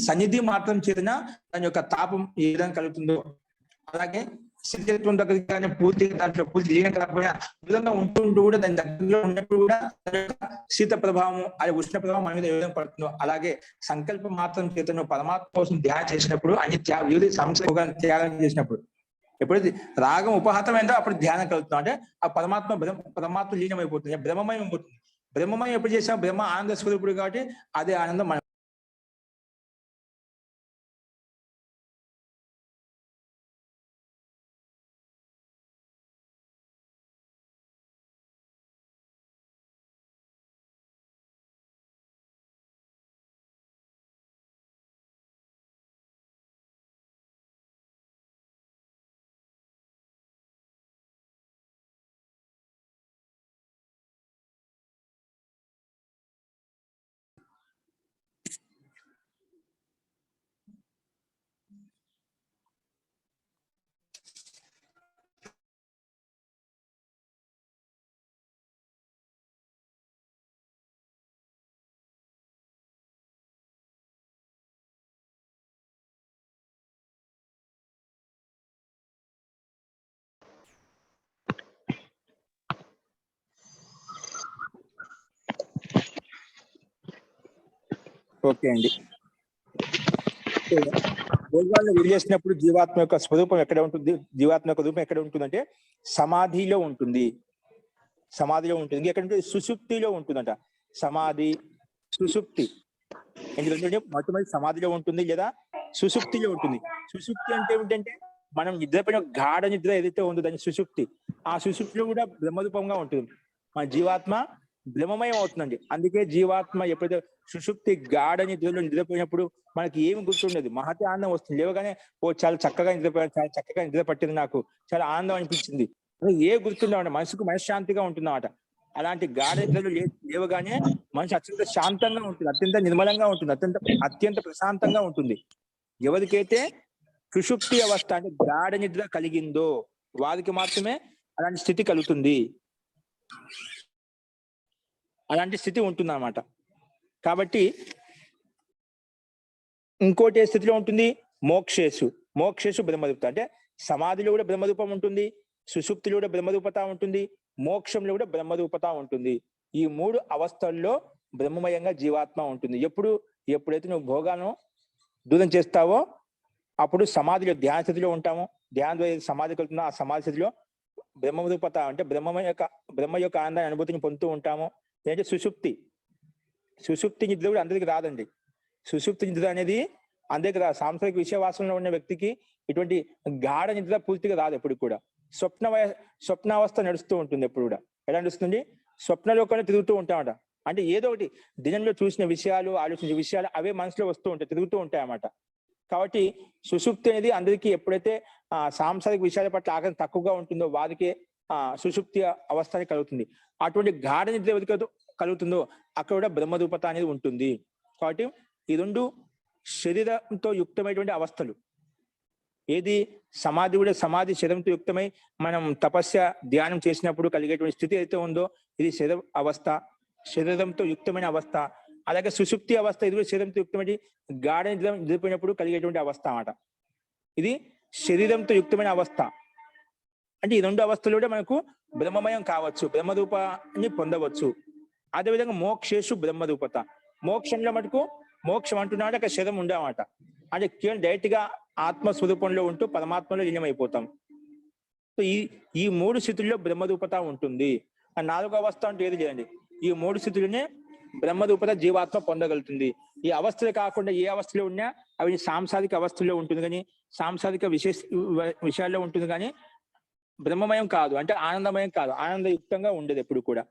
సన్నిధి మాత్రం చేతన దాని యొక్క తాపం ఏ విధంగా కలుగుతుందో, అలాగే శరీరత్వం దగ్గరికి కానీ పూర్తిగా దాంట్లో పూర్తి లీనం కాకపోయినా విధంగా ఉంటూ కూడా దాని దగ్గరలో ఉన్నప్పుడు కూడా శీత ప్రభావం, అది ఉష్ణ ప్రభావం మన మీద ఏ విధంగా పడుతుందో, అలాగే సంకల్పం మాత్రం చేతను పరమాత్మ కోసం ధ్యానం చేసినప్పుడు, అన్ని వివిధ సంస్థ త్యాగం చేసినప్పుడు ఎప్పుడైతే రాగం ఉపహతమైందో అప్పుడు ధ్యానం కలుగుతాం. అంటే ఆ పరమాత్మ లీనమైపోతుంది, బ్రహ్మమయం అయిపోతుంది. బ్రహ్మమయం ఎప్పుడు చేసాం? బ్రహ్మ ఆనంద స్వరూపుడు కాబట్టి అదే ఆనందం మన. ఓకే అండి. భోగాలను వదిలేసినప్పుడు జీవాత్మ యొక్క స్వరూపం ఎక్కడ ఉంటుంది? జీవాత్మ యొక్క రూపం ఎక్కడ ఉంటుందంటే సమాధిలో ఉంటుంది. సమాధిలో ఉంటుంది. ఎక్కడ ఉంటుంది? సుషుప్తిలో ఉంటుందంట. సమాధి, సుషుప్తి. ఎందుకంటే మొట్టమొదటి సమాధిలో ఉంటుంది లేదా సుషుప్తిలో ఉంటుంది. సుషుప్తి అంటే ఏమిటంటే మనం నిద్రపోయిన గాఢ నిద్ర ఏదైతే ఉందో దాని సుషుప్తి. ఆ సుషుప్తిలో కూడా బ్రహ్మరూపంగా ఉంటుంది. మన జీవాత్మ బ్రహ్మమయం అవుతుందండి. అందుకే జీవాత్మ ఎప్పుడైతే సుషుప్తి గాఢ నిద్రలో నిద్రపోయినప్పుడు మనకి ఏమి గుర్తుండదు, మహతి ఆనందం వస్తుంది. లేవగానే చాలా చక్కగా నిద్రపోయాను, చాలా చక్కగా నిద్ర పట్టింది, నాకు చాలా ఆనందం అనిపించింది, ఏ గుర్తుండవంట. మనసుకు మనశ్శాంతిగా ఉంటుందన్నమాట. అలాంటి గాఢ నిద్రలు లేవగానే మనిషి అత్యంత శాంతంగా ఉంటుంది, అత్యంత నిర్మలంగా ఉంటుంది, అత్యంత ప్రశాంతంగా ఉంటుంది. ఎవరికైతే సుషుప్తి అవస్థ అంటే గాఢ నిద్ర కలిగిందో వారికి మాత్రమే అలాంటి స్థితి కలుగుతుంది, అలాంటి స్థితి ఉంటుంది అన్నమాట. కాబట్టి ఇంకోటి ఏ స్థితిలో ఉంటుంది? మోక్షేషు బ్రహ్మరూపత. అంటే సమాధిలో కూడా బ్రహ్మరూపం ఉంటుంది, సుషుప్తిలో కూడా బ్రహ్మరూపత ఉంటుంది, మోక్షంలో కూడా బ్రహ్మరూపత ఉంటుంది. ఈ మూడు అవస్థల్లో బ్రహ్మమయంగా జీవాత్మ ఉంటుంది. ఎప్పుడైతే నువ్వు భోగాలను దూరం చేస్తావో అప్పుడు సమాధిలో ధ్యాన స్థితిలో ఉంటాము. ధ్యానం సమాధి కలుగుతుందో ఆ సమాధి స్థితిలో బ్రహ్మరూపత అంటే బ్రహ్మ యొక్క ఆనందాన్ని అనుభూతిని పొందుతూ ఉంటాము. ఏంటంటే సుషుప్తి నిద్ర కూడా అందరికి రాదండి. సుషుప్తి నిద్ర అనేది అందరికి రాదు. సాంసారిక విషయవాసంలో ఉన్న వ్యక్తికి ఇటువంటి గాఢ నిద్ర పూర్తిగా రాదు. ఎప్పుడు కూడా స్వప్నావస్థ నడుస్తూ ఉంటుంది. ఎప్పుడు కూడా ఎలా నడుస్తుంది? స్వప్నలోకంలో తిరుగుతూ ఉంటామట. అంటే ఏదో ఒకటి దినంలో చూసిన విషయాలు, ఆలోచించిన విషయాలు అవే మనసులో వస్తూ ఉంటాయి, తిరుగుతూ ఉంటాయి అన్నమాట. కాబట్టి సుషుప్తి అనేది అందరికీ ఎప్పుడైతే సాంసారిక విషయాల పట్ల ఆగ్రహం తక్కువగా ఉంటుందో వారికే సుషుప్తి అవస్థ కలుగుతుంది. అటువంటి గాఢ నిద్ర ఎవరికి కలుగుతుందో అక్కడ కూడా బ్రహ్మరూపత అనేది ఉంటుంది. కాబట్టి ఈ రెండు శరీరంతో యుక్తమైనటువంటి అవస్థలు. ఏది? సమాధి కూడా సమాధి శరీరంతో యుక్తమై మనం తపస్య ధ్యానం చేసినప్పుడు కలిగేటువంటి స్థితి అయితే ఉందో ఇది శరీర అవస్థ, శరీరంతో యుక్తమైన అవస్థ. అలాగే సుషుప్తి అవస్థ ఇది కూడా శరీరంతో యుక్తమైన గాఢ నిద్రపోయినప్పుడు కలిగేటువంటి అవస్థ అన్నమాట. ఇది శరీరంతో యుక్తమైన అవస్థ. అంటే ఈ రెండు అవస్థలు కూడా మనకు బ్రహ్మమయం కావచ్చు, బ్రహ్మరూపాన్ని పొందవచ్చు. అదేవిధంగా మోక్షేషు బ్రహ్మరూపత. మోక్షంలో మటుకు మోక్షం అంటున్నాడు అక్కడ శరీరం ఉండమాట. అంటే కేవలం డైరెక్ట్ గా ఆత్మస్వరూపంలో ఉంటూ పరమాత్మలో లీనమైపోతాం. సో ఈ మూడు స్థితుల్లో బ్రహ్మరూపత ఉంటుంది. ఆ నాలుగో అవస్థ అంటే ఏది లేదండి. ఈ మూడు స్థితులనే బ్రహ్మరూపత జీవాత్మ పొందగలుగుతుంది. ఈ అవస్థలు కాకుండా ఏ అవస్థలో ఉన్నా అవి సాంసారిక అవస్థల్లో ఉంటుంది, కానీ సాంసారిక విషయాల్లో ఉంటుంది, కానీ బ్రహ్మమయం కాదు, అంటే ఆనందమయం కాదు, ఆనందయుక్తంగా ఉండదు ఎప్పుడు కూడా.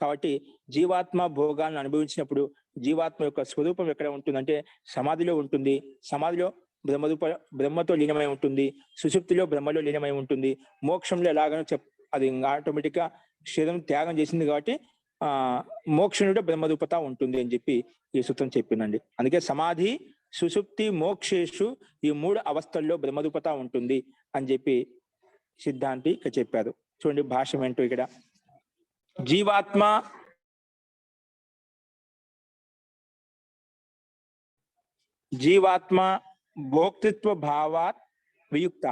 కాబట్టి జీవాత్మ భోగాలను అనుభవించినప్పుడు జీవాత్మ యొక్క స్వరూపం ఎక్కడ ఉంటుందంటే సమాధిలో ఉంటుంది. సమాధిలో బ్రహ్మతో లీనమై ఉంటుంది, సుషుప్తిలో బ్రహ్మలో లీనమై ఉంటుంది, మోక్షంలో ఎలాగనో అది ఆటోమేటిక్ గా శరీరం త్యాగం చేసింది కాబట్టి మోక్షంలో బ్రహ్మరూపత ఉంటుంది అని చెప్పి ఈ సూత్రం చెప్పిందండి. అందుకే సమాధి, సుషుప్తి, మోక్షేషు ఈ మూడు అవస్థల్లో బ్రహ్మరూపత ఉంటుంది అని చెప్పి సిద్ధాంతి ఇక్కడ చెప్పారు. చూడండి భాష్యం ఏంటో ఇక్కడ. జీవాత్మ భోక్తృత్వ భావాత్ వియుక్త.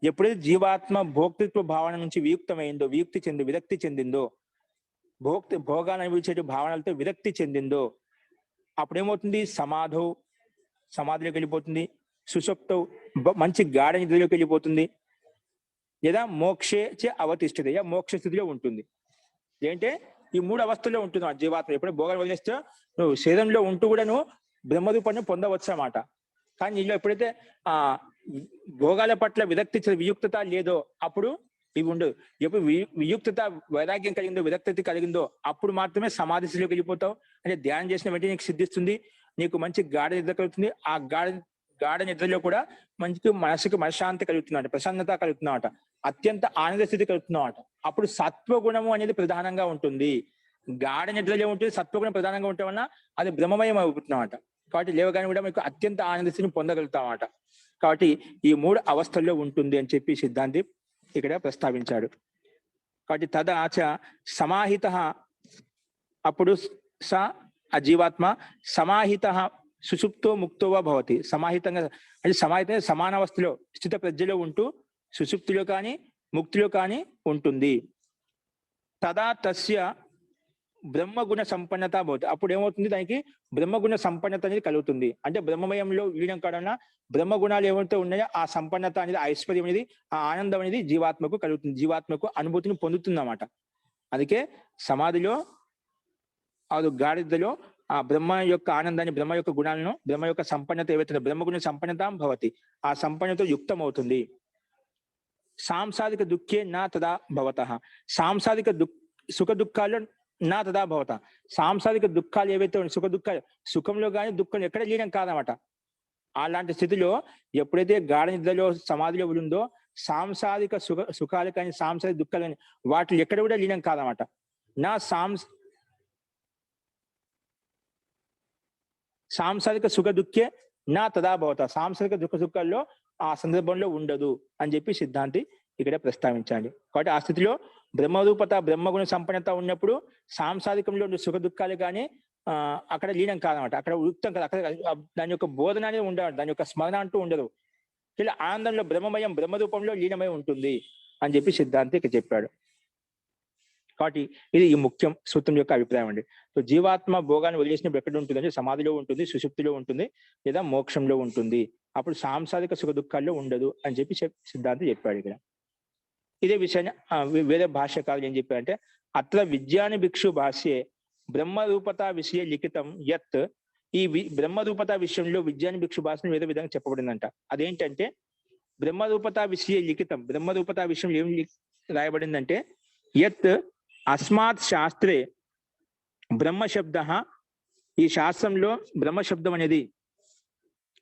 ఎప్పుడైతే జీవాత్మ భోక్తృత్వ భావన నుంచి వియుక్తమైందో, విరక్తి చెందిందో, భోగాన్ని అనుభవించే భావనలతో విరక్తి చెందిందో అప్పుడేమవుతుంది? సమాధిలోకి వెళ్ళిపోతుంది. సుషుప్త మంచి గాఢ నిద్రలోకి వెళ్ళిపోతుంది. లేదా మోక్షే చే అవతిష్ఠతే, మోక్ష స్థితిలో ఉంటుంది. ఏంటంటే ఈ 3 అవస్థల్లో ఉంటుంది ఆ జీవాత్మ. ఎప్పుడైనా భోగాలు వదిలేస్తే నువ్వు శరీరంలో ఉంటూ కూడా నువ్వు బ్రహ్మరూపాన్ని పొందవచ్చు అన్నమాట. కానీ నీలో ఎప్పుడైతే ఆ భోగాల పట్ల వియుక్తత లేదో అప్పుడు ఇవి ఉండవు. ఎప్పుడు వియుక్తత వైరాగ్యం కలిగిందో, విరక్తి కలిగిందో అప్పుడు మాత్రమే సమాధి స్థితిలోకి వెళ్ళిపోతావు. అంటే ధ్యానం చేసిన వెంటనే నీకు సిద్ధిస్తుంది, నీకు మంచి గాఢ నిద్ర కలుగుతుంది. ఆ గాఢ నిద్రలో కూడా మనసుకి మనశ్శాంతి కలుగుతుందట, ప్రసన్నత కలుగుతుందన్నమాట, అత్యంత ఆనంద స్థితి కలుగుతుందన్నమాట. అప్పుడు సత్వగుణము అనేది ప్రధానంగా ఉంటుంది. గాఢ నిద్రలో ఉంటుంది, సత్వగుణం ప్రధానంగా ఉండటం వలన అది బ్రహ్మమయం అవుతుందన్నమాట. కాబట్టి లేవగానే కూడా మీకు అత్యంత ఆనంద స్థితిని పొందగలుగుతామన్నమాట. కాబట్టి ఈ 3 అవస్థల్లో ఉంటుంది అని చెప్పి సిద్ధాంతి ఇక్కడ ప్రస్తావించాడు. కాబట్టి తదాచ సమాహిత, అప్పుడు ఆ జీవాత్మ సమాహిత సుషుప్తో ముక్తోవా భవతి. సమాహితంగా అంటే సమాహితంగా సమానావస్థలో స్థిత ప్రజ్ఞలో ఉంటూ సుషుప్తిలో కానీ ముక్తిలో కానీ ఉంటుంది. తదా తస్య బ్రహ్మగుణ సంపన్నత భవతి. అప్పుడు ఏమవుతుంది, దానికి బ్రహ్మగుణ సంపన్నత అనేది కలుగుతుంది. అంటే బ్రహ్మమయంలో విలీనం కావడం బ్రహ్మగుణాలు ఏమైతే ఉన్నాయో ఆ సంపన్నత అనేది, ఆ ఐశ్వర్యం అనేది, ఆ ఆనందం అనేది జీవాత్మకు కలుగుతుంది, జీవాత్మకు అనుభూతిని పొందుతుంది అన్నమాట. అందుకే సమాధిలో గాఢిద్దలో ఆ బ్రహ్మ యొక్క ఆనందాన్ని, బ్రహ్మ యొక్క గుణాలను, బ్రహ్మ యొక్క సంపన్నత ఏవైతే బ్రహ్మగుణ సంపన్నత భవతి, ఆ సంపన్నతో యుక్తం అవుతుంది. సాంసారిక దుఃఖే నా తదా భవత. సాంసారిక సుఖ దుఃఖాల్లో నా తదా భవత. సాంసారిక దుఃఖాలు ఏవైతే ఉన్నాయి, సుఖ దుఃఖాలు, సుఖంలో కానీ దుఃఖంలో ఎక్కడ లీనం కాదన్నమాట. అలాంటి స్థితిలో ఎప్పుడైతే గాఢ నిద్రలో సమాధిలో ఉందో సాంసారిక సుఖాలు కానీ సాంసారిక దుఃఖాలు కానీ వాటిని ఎక్కడ కూడా లీనం కాదన్నమాట. నా సాంసారిక సుఖ దుఃఖే నా తదా భవత. సాంసారిక సుఖాల్లో ఆ సందర్భంలో ఉండదు అని చెప్పి సిద్ధాంతి ఇక్కడ ప్రస్తావించాలి. కాబట్టి ఆ స్థితిలో బ్రహ్మరూపత, బ్రహ్మగుణ సంపన్నత ఉన్నప్పుడు సాంసారికంలో సుఖ దుఃఖాలు కానీ అక్కడ లీనం కాదనమాట, అక్కడ యుక్తం కదా, అక్కడ దాని యొక్క బోధన అనేది ఉండదు, దాని యొక్క స్మరణ అంటూ ఉండదు. ఇలా ఆనందంలో బ్రహ్మమయం, బ్రహ్మరూపంలో లీనమై ఉంటుంది అని చెప్పి సిద్ధాంతి ఇక్కడ చెప్పాడు. కాబట్టి ఇది ఈ ముఖ్యం సూత్రం యొక్క అభిప్రాయం అండి. సో జీవాత్మ భోగాన్ని వదిలేసినప్పుడు ఎక్కడ ఉంటుంది అంటే సమాధిలో ఉంటుంది, సుషుప్తిలో ఉంటుంది, లేదా మోక్షంలో ఉంటుంది. అప్పుడు సాంసారిక సుఖ దుఃఖాల్లో ఉండదు అని చెప్పి సిద్ధాంతి చెప్పాడు ఇక్కడ. ఇదే విషయాన్ని వేరే భాష్యకారులు ఏం చెప్పారంటే, అత్ర విజ్ఞాని భిక్షు భాష్యే బ్రహ్మరూపత విషయ లిఖితం యత్. ఈ బ్రహ్మరూపత విషయంలో విజ్ఞాని భిక్షు భాషను వేరే విధంగా చెప్పబడిందంట. అదేంటంటే బ్రహ్మరూపత విషయ లిఖితం, బ్రహ్మరూపత విషయం ఏం రాయబడిందంటే యత్ అస్మాత్ శాస్త్రే బ్రహ్మశబ్ద. ఈ శాస్త్రంలో బ్రహ్మశబ్దం అనేది,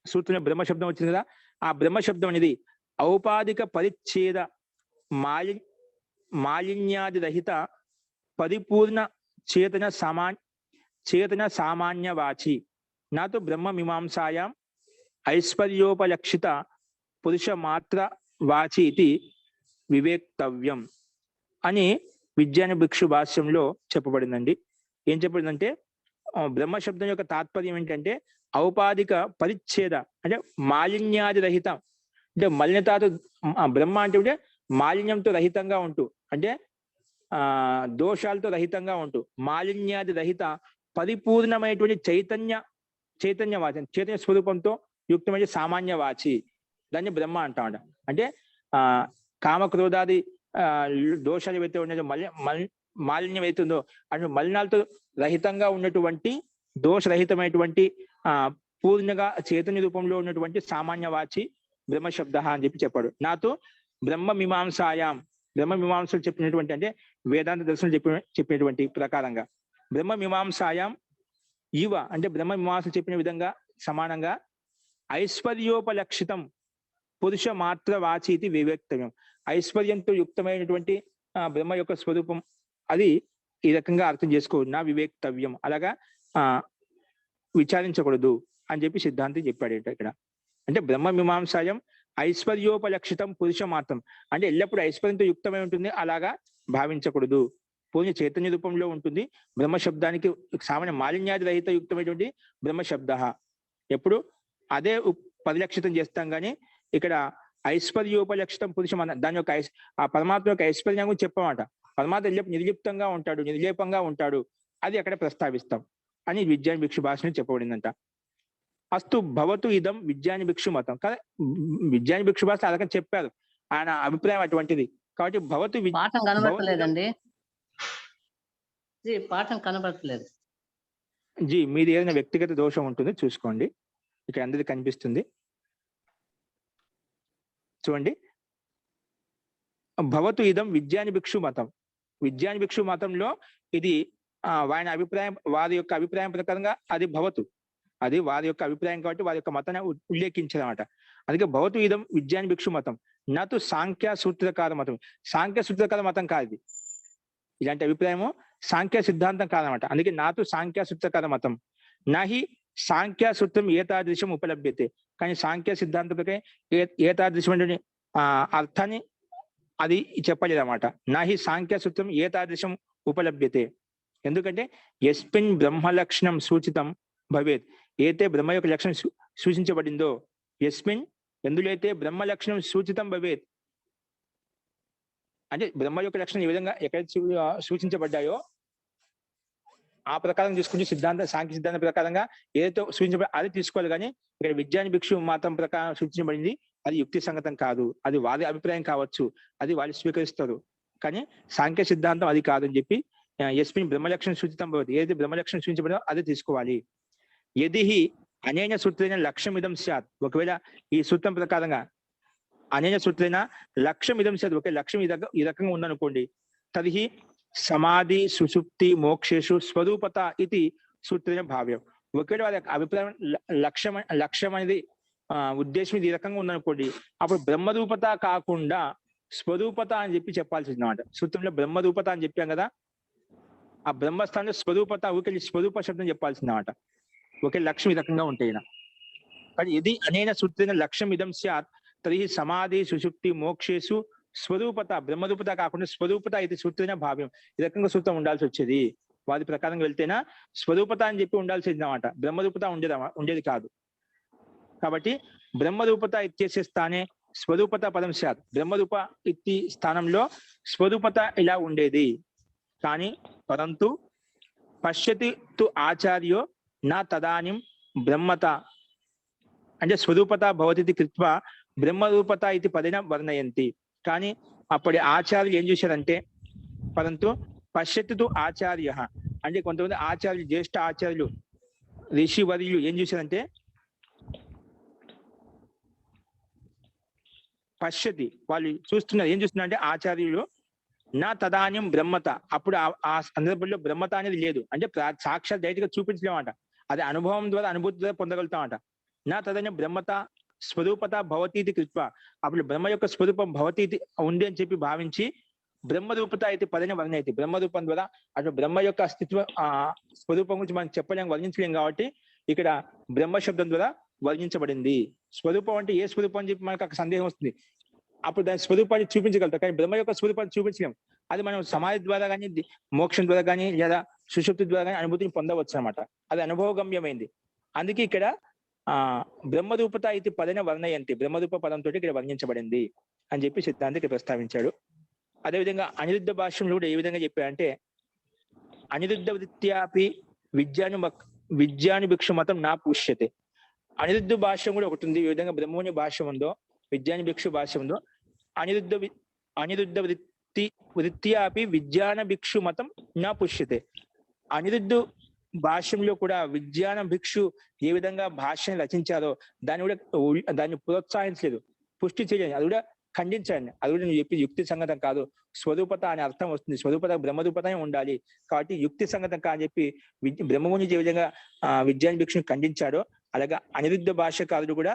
సూత్రంలో బ్రహ్మశబ్దం వచ్చింది కదా, ఆ బ్రహ్మశబ్దం అనేది ఔపాధిక పరిచ్ఛేద మాలిన్యాది రహిత పరిపూర్ణ చేతన సామాన్య వాచి నాతో బ్రహ్మ మీమాంసాయాం ఐశ్వర్యోపలక్షిత పురుష మాత్ర వాచి ఇది వివేక్తవ్యం అని విజ్ఞాన భిక్షు భాష్యంలో చెప్పబడిందండి. ఏం చెప్పబడిందంటే బ్రహ్మశబ్దం యొక్క తాత్పర్యం ఏంటంటే ఔపాధిక పరిచ్ఛేద, అంటే మాలిన్యాది రహిత, అంటే మలినతాతో, బ్రహ్మ అంటే మాలిన్యంతో రహితంగా ఉంటూ, అంటే దోషాలతో రహితంగా ఉంటూ, మాలిన్యాది రహిత పరిపూర్ణమైనటువంటి చైతన్య వాచి, చైతన్య స్వరూపంతో యుక్తమైన సామాన్య వాచి, దాన్ని బ్రహ్మ అంటామంట. అంటే కామక్రోధాది దోషాలు ఏవైతే ఉన్నాయో, మాలిన్యం అవుతుందో అంటే మలినాలతో రహితంగా ఉన్నటువంటి, దోషరహితమైనటువంటి పూర్ణంగా చైతన్య రూపంలో ఉన్నటువంటి సామాన్య వాచి బ్రహ్మశబ్ద అని చెప్పి చెప్పాడు. నాతో బ్రహ్మ మీమాంసాయాం, బ్రహ్మ మీమాంసలు చెప్పినటువంటి అంటే వేదాంత దర్శనం చెప్పినటువంటి ప్రకారంగా బ్రహ్మ మీమాంసాయాం ఇవ అంటే బ్రహ్మ మీమాంసలు చెప్పిన విధంగా సమానంగా ఐశ్వర్యోపలక్షితం పురుష మాత్ర వాచి ఇది వివేక్తవ్యం. ఐశ్వర్యంతో యుక్తమైనటువంటి బ్రహ్మ యొక్క స్వరూపం అది ఈ రకంగా అర్థం చేసుకోవద్దు, నా వివేక్తవ్యం, అలాగా విచారించకూడదు అని చెప్పి సిద్ధాంతి చెప్పాడు ఇక్కడ. అంటే బ్రహ్మ మీమాంసాయం ఐశ్వర్యోపలక్షితం పురుష మాత్రం అంటే ఎల్లప్పుడూ ఐశ్వర్యంతో యుక్తమై ఉంటుంది, అలాగా భావించకూడదు. పూర్ణ చైతన్య రూపంలో ఉంటుంది. బ్రహ్మశబ్దానికి సామాన్య మాలిన్యాది రహిత యుక్తమైనటువంటి బ్రహ్మశబ్ద ఎప్పుడు అదే పరిలక్షితం చేస్తాం. కానీ ఇక్కడ ఐశ్వర్యోపలక్షితం పురుషం దాని యొక్క ఆ పరమాత్మ యొక్క ఐశ్వర్యం గురించి చెప్పమాట. పరమాత్మ నిర్లిప్తంగా ఉంటాడు, నిర్లేపంగా ఉంటాడు, అది అక్కడ ప్రస్తావిస్తాం అని విజ్ఞాన భిక్షు భాషను చెప్పబడిందంట. అస్తు భవతు ఇదం విజ్ఞాన భిక్షు మతం కదా, విజ్ఞాన భిక్షు భాష అలాగే చెప్పారు. ఆయన అభిప్రాయం అటువంటిది. కాబట్టి భవతు పాఠం భవతు కనబడతలేదండి. పాఠం కనబడతలేదు. జీ మీది ఏదైనా వ్యక్తిగత దోషం ఉంటుంది చూసుకోండి. ఇక్కడ అందరికి కనిపిస్తుంది చూడండి. భవతు ఇదం విజ్ఞాని భిక్షు మతం. విజ్ఞాని భిక్షు మతంలో ఇది ఆయన అభిప్రాయం, వారి యొక్క అభిప్రాయం ప్రకారంగా అది భవతు, అది వారి యొక్క అభిప్రాయం కాబట్టి వారి యొక్క మతాన్ని ఉల్లేఖించారన్నమాట. అందుకే భవతు ఇదం విజ్ఞాని భిక్షు మతం నటు సాంఖ్య సూత్రకార మతం. సాంఖ్య సూత్రకార మతం కాదు ఇది. ఇలాంటి అభిప్రాయము సాంఖ్య సిద్ధాంతం కాదనమాట. అందుకే నాతో సాంఖ్య సూత్రకార మతం నహి సాంఖ్య సూత్రం ఏతాదృశం ఉపలభ్యతే. కానీ సాంఖ్య సిద్ధాంతకే ఏతాదృశమైన అర్థాన్ని అది చెప్పలేదు అన్నమాట. నహి సాంఖ్య సూత్రం ఏతాదృశం ఉపలభ్యతే. ఎందుకంటే యస్మిన్ బ్రహ్మ లక్షణం సూచితం భవేత్, ఏతే బ్రహ్మ యొక్క లక్షణం సూచించబడిందో, యస్మిన్ ఎందులో అయితే బ్రహ్మ లక్షణం సూచితం భవేత్, అంటే బ్రహ్మ యొక్క లక్షణం ఏ విధంగా ఎక్కడైతే సూచించబడ్డాయో ఆ ప్రకారం తీసుకుంటే సాంఖ్య సిద్ధాంత ప్రకారంగా ఏదైతే సూచించబడి అది తీసుకోవాలి. కానీ ఇక్కడ విజ్ఞాని భిక్షు మతం ప్రకారం సూచించబడింది అది యుక్తి సంగతం కాదు. అది వారి అభిప్రాయం కావచ్చు, అది వాళ్ళు స్వీకరిస్తారు. కానీ సాంఖ్య సిద్ధాంతం అది కాదని చెప్పి యస్మిన్ బ్రహ్మలక్షణం సూచితం భవతి, ఏదైతే బ్రహ్మలక్షణం సూచించబడిందో అదే తీసుకోవాలి. యది అనేన సూత్రైన లక్ష్యం ఇదం స్యాత్, ఒకవేళ ఈ సూత్రం ప్రకారంగా అనేన సూత్రైన లక్ష్యం ఇదం స్యాత్, ఒకే లక్ష్యం ఈ రకంగా ఉందనుకోండి, తరిహి సమాధి సుషుప్తి మోక్షేషు స్వరూపత ఇది సూత్రైన భావ్యం. ఒకవేళ వారి అభిప్రాయం లక్ష్యం అనేది ఉద్దేశం ఇది ఈ రకంగా ఉందనుకోండి, అప్పుడు బ్రహ్మరూపత కాకుండా స్వరూపత అని చెప్పి చెప్పాల్సింది అన్నమాట. సూత్రంలో బ్రహ్మరూపత అని చెప్పాం కదా, ఆ బ్రహ్మస్థానంలో స్వరూపత ఒకే స్వరూప శబ్దం చెప్పాల్సింది అన్నమాట. ఒకే లక్ష్యం ఈ రకంగా ఉంటాయి. కానీ ఇది అనేన సూత్రైన లక్ష్యం ఇదం స్యాత్ తరిహి సమాధి సుషుప్తి మోక్షేషు స్వరూపత, బ్రహ్మరూపత కాకుండా స్వరూపత ఇది సూత్రైన భావ్యం. ఈ రకంగా సూత్రం ఉండాల్సి వచ్చేది. వారి ప్రకారం వెళ్తేనా స్వరూపత అని చెప్పి ఉండాల్సింది అన్నమాట, బ్రహ్మరూపత ఉండేది కాదు. కాబట్టి బ్రహ్మరూపత ఇత్యస్య స్థానే స్వరూపత పదం స్యాత్, బ్రహ్మరూప ఇత్తి స్థానంలో స్వరూపత ఇలా ఉండేది. కానీ పరంతు పశ్యతి తు ఆచార్యో నా తదానిం బ్రహ్మత, అంటే స్వరూపత భవతి కృత్వా బ్రహ్మరూపత ఇది పదిన వర్ణయంతి. కానీ అప్పటి ఆచార్యులు ఏం చేశారంటే, పరంతు పశ్యతు ఆచార్య, అంటే కొంతమంది ఆచార్యులు, జ్యేష్ఠ ఆచార్యులు, ఋషివర్యులు ఏం చేశారంటే, పశ్యతి వాళ్ళు చూస్తున్నారు, ఏం చూస్తున్నారు అంటే ఆచార్యులు నా తదాన్యం బ్రహ్మత, అప్పుడు ఆ సందర్భంలో బ్రహ్మత అనేది లేదు, అంటే సాక్షాత్ డైరెక్ట్ గా చూపించలేమంట, అది అనుభవం ద్వారా అనుభూతి ద్వారా పొందగలుగుతామంట. నా తదన్యం బ్రహ్మత స్వరూపత భవతీతి కృత్వ, అప్పుడు బ్రహ్మ యొక్క స్వరూపం భవతీతి ఉంది అని చెప్పి భావించి బ్రహ్మరూపత అయితే పదన వర్ణయితి, బ్రహ్మరూపం ద్వారా అటు బ్రహ్మ యొక్క అస్తిత్వం స్వరూపం గురించి మనం చెప్పలేం, వర్ణించలేం. కాబట్టి ఇక్కడ బ్రహ్మ శబ్దం ద్వారా వర్ణించబడింది. స్వరూపం అంటే ఏ స్వరూపం అని చెప్పి మనకు ఒక సందేహం వస్తుంది. అప్పుడు దాని స్వరూపాన్ని చూపించగలుగుతాం, కానీ బ్రహ్మ యొక్క స్వరూపాన్ని చూపించలేం. అది మనం సమాధి ద్వారా కానీ మోక్షం ద్వారా కానీ లేదా సుషుప్తి ద్వారా కానీ అనుభూతిని పొందవచ్చు అనమాట. అది అనుభవగమ్యమైంది. అందుకే ఇక్కడ బ్రహ్మరూపత ఇది పదన వర్ణయంతి, బ్రహ్మరూప పదంతో ఇక్కడ వర్ణించబడింది అని చెప్పి సిద్ధాంతికి ప్రస్తావించాడు. అదేవిధంగా అనిరుద్ధ భాష్యంలో కూడా ఏ విధంగా చెప్పాడంటే, అనిరుద్ధ వృత్యాపి విజ్ఞాని భిక్షు మతం నా పుష్యతే. అనిరుద్ధ భాష్యం కూడా ఒకటి ఉంది. ఈ విధంగా బ్రహ్మోని భాష్యం ఉందో, విజ్ఞాని భిక్షు భాష్యం ఉందో, అనిరుద్ధ వృత్యాపి విజ్ఞాన భిక్షు మతం నా పుష్యతే. అనిరుద్ధ భాష్యంలో కూడా విజ్ఞాన భిక్షు ఏ విధంగా భాష్యాన్ని రచించారో దాన్ని ప్రోత్సహించలేదు, పుష్టి చేయలేదు, అది కూడా ఖండించండి. అది కూడా నువ్వు చెప్పి యుక్తి సంగతం కాదు, స్వరూపత అనే అర్థం వస్తుంది, స్వరూపత బ్రహ్మరూపతనే ఉండాలి, కాబట్టి యుక్తి సంగతం కాని చెప్పి బ్రహ్మముని ఏ విధంగా విజ్ఞాని భిక్షుని ఖండించాడో అలాగా అనిరుద్ధ భాష్యకారుడు కూడా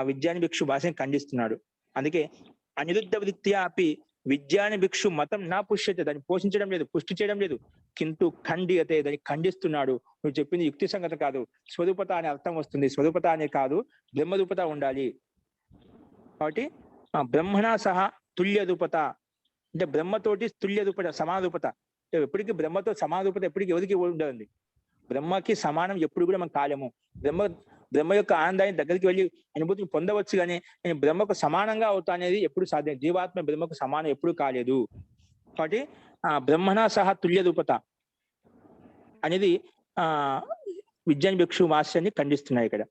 విజ్ఞాని భిక్షు భాషని ఖండిస్తున్నాడు. అందుకే అనిరుద్ధ వృత్యాపి విజ్ఞాని భిక్షు మతం నా పుష్యతే, దాన్ని పోషించడం లేదు, పుష్టి చేయడం లేదు, కింటూ ఖండియతే, దాన్ని ఖండిస్తున్నాడు. నువ్వు చెప్పింది యుక్తి సంగతి కాదు, స్వరూపత అనే అర్థం వస్తుంది, స్వరూపత అనే కాదు, బ్రహ్మరూపత ఉండాలి. కాబట్టి బ్రహ్మణ సహా తుల్య రూపత, అంటే బ్రహ్మతోటి తుల్య రూపత, సమాన రూపత, అంటే ఎప్పటికీ బ్రహ్మతో సమాన రూపత ఎప్పటికీ ఎవరికి ఉండదండి. బ్రహ్మకి సమానం ఎప్పుడు కూడా మనం కాలేము. బ్రహ్మ యొక్క ఆనందాన్ని దగ్గరికి వెళ్ళి అనుభూతిని పొందవచ్చు, కానీ నేను బ్రహ్మకు సమానంగా అవుతా అనేది ఎప్పుడు సాధ్యం, జీవాత్మ బ్రహ్మకు సమానం ఎప్పుడు కాలేదు. కాబట్టి బ్రహ్మణ సహా తుల్య రూపత అనేది విజ్ఞాని భిక్షు భాష్యాన్ని ఖండిస్తున్నాయి ఇక్కడ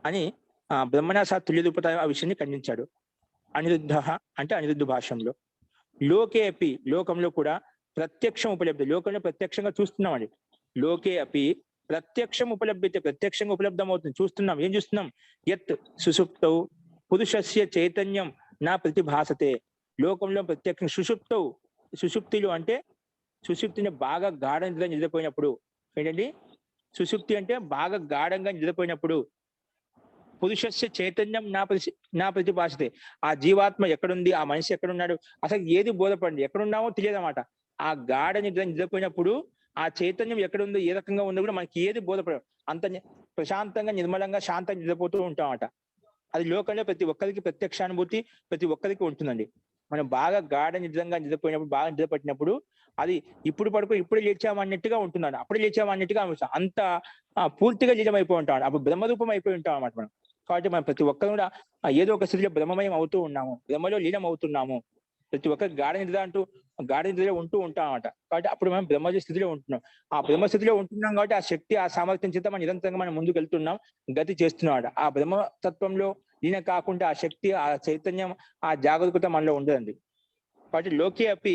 అని బ్రహ్మణ సహా తుల్య రూపత ఆ విషయాన్ని ఖండించాడు. అనిరుద్ధ అంటే అనిరుద్ధ భాషంలో. లోకే అపి లోకంలో కూడా ప్రత్యక్షం ఉపలబ్ధి, లోకంలో ప్రత్యక్షంగా చూస్తున్నామండి. లోకే అపి ప్రత్యక్షం ఉపలభ్యతే, ప్రత్యక్షంగా ఉపలబ్ధం అవుతుంది, చూస్తున్నాం. ఏం చూస్తున్నాం? యత్ సుషుప్తౌ పురుషస్య చైతన్యం నా ప్రతిభాసతే. లోకంలో ప్రత్యక్షం సుషుప్తౌ, సుషుప్తిలో అంటే సుషుప్తిని బాగా గాఢ నిద్ర నిద్రపోయినప్పుడు ఏంటండి? సుషుప్తి అంటే బాగా గాఢంగా నిద్రపోయినప్పుడు పురుషస్య చైతన్యం నా ప్రతిభాసతే. ఆ జీవాత్మ ఎక్కడుంది, ఆ మనిషి ఎక్కడున్నాడు, అసలు ఏది బోధపడింది, ఎక్కడున్నామో తెలియదు అన్నమాట. ఆ గాఢ నిద్రపోయినప్పుడు ఆ చైతన్యం ఎక్కడుందో, ఏ రకంగా ఉందో కూడా మనకి ఏది బోధపడదు. అంత ప్రశాంతంగా నిర్మలంగా శాంతంగా నిద్రపోతూ ఉంటామట. అది లోకంలో ప్రతి ఒక్కరికి ప్రత్యక్షానుభూతి ప్రతి ఒక్కరికి ఉంటుందండి. మనం బాగా గాఢ నిద్రపోయినప్పుడు, బాగా నిద్ర పట్టినప్పుడు అది ఇప్పుడు పడుకో ఇప్పుడు లేచాము అన్నట్టుగా ఉంటుందండి. అప్పుడు లేచాము అన్నట్టుగా అనిపిస్తుంది. అంత పూర్తిగా నిజమైపోయి ఉంటాం. అప్పుడు బ్రహ్మరూపం అయిపోయి ఉంటాం అన్నమాట మనం. కాబట్టి మనం ప్రతి ఒక్కరు కూడా ఏదో ఒక స్థితిలో బ్రహ్మమయం అవుతూ ఉన్నాము, బ్రహ్మలో లీనం అవుతున్నాము. ప్రతి ఒక్కరు గాఢ నిద్రలో ఉంటూ ఉంటాం అన్నమాట. కాబట్టి అప్పుడు మనం బ్రహ్మజ స్థితిలో ఉంటున్నాం. ఆ బ్రహ్మ స్థితిలో ఉంటున్నాం కాబట్టి ఆ శక్తి, ఆ సామర్థ్యం చేత మనం నిరంతరంగా మనం ముందుకు వెళ్తున్నాం, గతి చేస్తున్నాం. ఆ బ్రహ్మ తత్వంలో లీనం కాకుండా ఆ శక్తి, ఆ చైతన్యం, ఆ జాగరూకత మనలో ఉండదండి. కాబట్టి లోకే అపి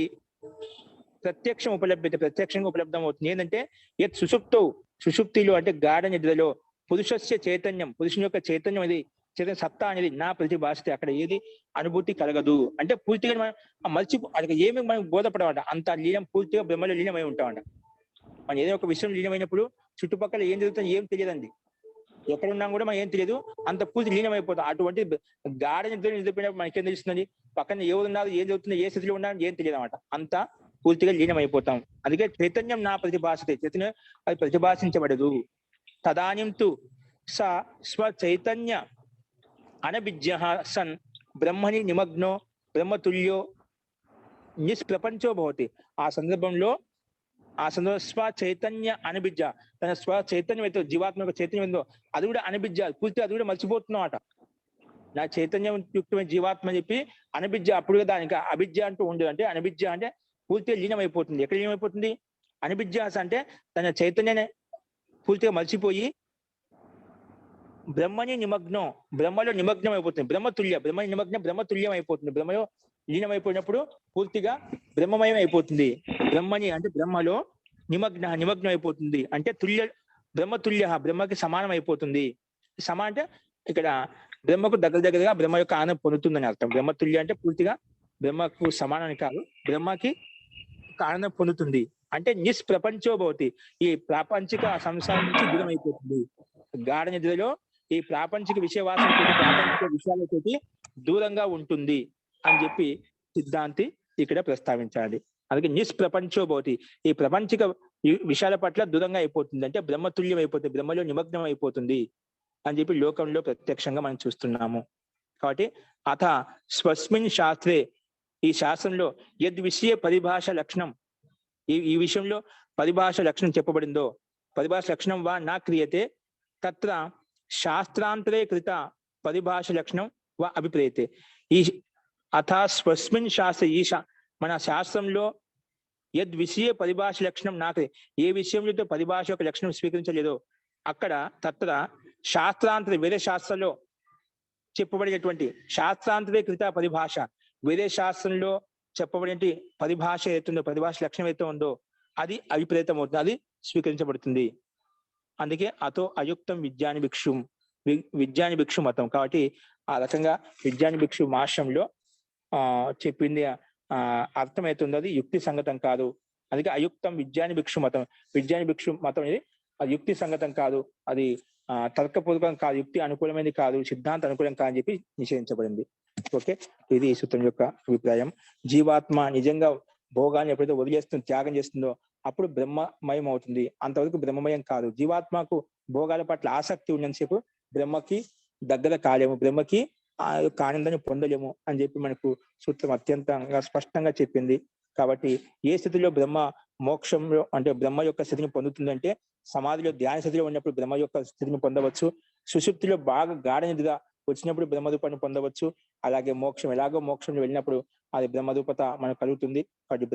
ప్రత్యక్షం ఉపలభ్యత, ప్రత్యక్షంగా ఉపలబ్ధం అవుతుంది. ఏంటంటే యత్ సుషుప్తౌ, సుషుప్తిలో అంటే గాఢ నిద్రలో పురుషస్య చైతన్యం, పురుషుని యొక్క చైతన్యం అనేది, చైతన్య సత్తా అనేది నా ప్రతిభాస్తే, అక్కడ ఏది అనుభూతి కలగదు. అంటే పూర్తిగా మనం అక్కడ ఏమి మనం బోధపడమంట, అంత లీనం, పూర్తిగా బ్రహ్మలో లీనమై ఉంటామంట. మనం ఏదో ఒక విషయం లీనమైనప్పుడు చుట్టుపక్కల ఏం జరుగుతుందో ఏం తెలియదండి. ఎక్కడున్నా కూడా మనం ఏం తెలియదు, అంత పూర్తి లీనమైపోతాం. అటువంటి గాఢ నిద్రపోయినప్పుడు మనకేం తెలుస్తుంది? పక్కన ఎవరున్నారు, ఏం జరుగుతుందో, ఏ స్థితిలో ఉన్నారు ఏం తెలియదు అనమాట. అంతా పూర్తిగా లీనమైపోతాం. అందుకే చైతన్యం నా ప్రతిభాసతే, చైతన్యం అది ప్రతిభాసించబడదు. తదానిం తు స స్వచైతన్య అనభిజ్ఞ సన్ బ్రహ్మని నిమగ్నో బ్రహ్మతుల్యో నిష్ప్రపంచో భవతి. ఆ సందర్భంలో స్వ చైతన్య అనిబిజ్జ, తన స్వ చైతన్యం అయితే జీవాత్మ యొక్క చైతన్యం ఏందో అది కూడా అనిబిజ్జ, పూర్తిగా అది కూడా మర్చిపోతున్నాం. నా చైతన్యం యుక్తమైన జీవాత్మ చెప్పి అనిబిజ్జ, అప్పుడు దానికి అభిజ్జ అంటూ ఉండదు. అంటే అనిబిజ్జ అంటే పూర్తిగా లీనమైపోతుంది. ఎక్కడ లీనమైపోతుంది? అనిబిజ్జాస అంటే తన చైతన్యాన్ని పూర్తిగా మర్చిపోయి బ్రహ్మని నిమగ్నం, బ్రహ్మలో నిమగ్నం అయిపోతుంది. బ్రహ్మని నిమగ్నం బ్రహ్మతుల్యం అయిపోతుంది. బ్రహ్మలో లీనమైపోయినప్పుడు పూర్తిగా బ్రహ్మమయం అయిపోతుంది. బ్రహ్మని అంటే బ్రహ్మలో నిమగ్నం అయిపోతుంది. అంటే బ్రహ్మతుల్య, బ్రహ్మకి సమానం అయిపోతుంది. అంటే ఇక్కడ బ్రహ్మకు దగ్గరగా బ్రహ్మ యొక్క ఆనందం పొందుతుందని అర్థం. బ్రహ్మతుల్య అంటే పూర్తిగా బ్రహ్మకు సమానాన్ని కాదు, బ్రహ్మకి ఆనందం పొందుతుంది. అంటే నిష్ప్రపంచో భవతి, ఈ ప్రాపంచిక సంసారం నుంచి దూరం అయిపోతుంది. గాఢ నిద్రలో ఈ ప్రాపంచిక విషయవాసనతో, ప్రాపంచిక విషయాలతోటి దూరంగా ఉంటుంది అని చెప్పి సిద్ధాంతి ఇక్కడ ప్రస్తావించాలి. అందుకే నిష్ప్రపంచో భవతి, ఈ ప్రపంచిక విషయాల పట్ల దూరంగా అయిపోతుంది. అంటే బ్రహ్మతుల్యం అయిపోతుంది, బ్రహ్మలో నిమగ్నం అయిపోతుంది అని చెప్పి లోకంలో ప్రత్యక్షంగా మనం చూస్తున్నాము. కాబట్టి అథ స్వస్మిన్ శాస్త్రే, ఈ శాస్త్రంలో యద్ విషయ పరిభాష లక్షణం, ఈ విషయంలో పరిభాష లక్షణం చెప్పబడిందో, పరిభాష లక్షణం వా నా క్రియతే తత్ర శాస్త్రాంతరే కృత పరిభాష లక్షణం వా అభిప్రేయతే. ఈ అథ స్వస్మిన్ శాస్త్ర, మన శాస్త్రంలో యద్ విషయ పరిభాష లక్షణం నాకు, ఏ విషయంలో పరిభాష యొక్క లక్షణం స్వీకరించలేదో అక్కడ తత్ర శాస్త్రాంతర, వేరే శాస్త్రంలో చెప్పబడినటువంటి శాస్త్రాంతరే కృత పరిభాష, వేరే శాస్త్రంలో చెప్పబడినటువంటి పరిభాష ఏతుందో, పరిభాష లక్షణం అయితే ఉందో అది అభిప్రేతం అవుతుంది, అది స్వీకరించబడుతుంది. అందుకే అతో అయుక్తం విజ్ఞాని భిక్షు మతం. కాబట్టి ఆ రకంగా విజ్ఞాని భిక్షు భాష్యంలో చెప్పింది అర్థమవుతుంది, అది యుక్తి సంగతం కాదు. అందుకే అయుక్తం విజ్ఞాని భిక్షు మతం, విజ్ఞాని భిక్షు మతం అనేది అది యుక్తి సంగతం కాదు, అది తర్కపూర్వకం కాదు, యుక్తి అనుకూలమైనది కాదు, సిద్ధాంత అనుకూలం కాదని చెప్పి నిషేధించబడింది. ఓకే, ఇది ఈ సూత్రం యొక్క అభిప్రాయం. జీవాత్మ నిజంగా భోగాన్ని ఎప్పుడైతే వదిలేస్తుందో, త్యాగం చేస్తుందో అప్పుడు బ్రహ్మమయం అవుతుంది. అంతవరకు బ్రహ్మమయం కాదు. జీవాత్మకు భోగాల పట్ల ఆసక్తి ఉన్నంతసేపు బ్రహ్మకి దగ్గర కాలేము, బ్రహ్మకి ఆ యొక్క ఆనందాన్ని పొందలేము అని చెప్పి మనకు సూత్రం అత్యంతంగా స్పష్టంగా చెప్పింది. కాబట్టి ఏ స్థితిలో బ్రహ్మ మోక్షంలో అంటే బ్రహ్మ యొక్క స్థితిని పొందుతుందంటే సమాధిలో ధ్యాన స్థితిలో ఉన్నప్పుడు బ్రహ్మ యొక్క స్థితిని పొందవచ్చు, సుషుప్తిలో బాగా గాఢ నిద్ర వచ్చినప్పుడు బ్రహ్మరూపాన్ని పొందవచ్చు, అలాగే మోక్షం ఎలాగో మోక్షంలో వెళ్ళినప్పుడు అది బ్రహ్మరూపత మనకు కలుగుతుంది. కాబట్టి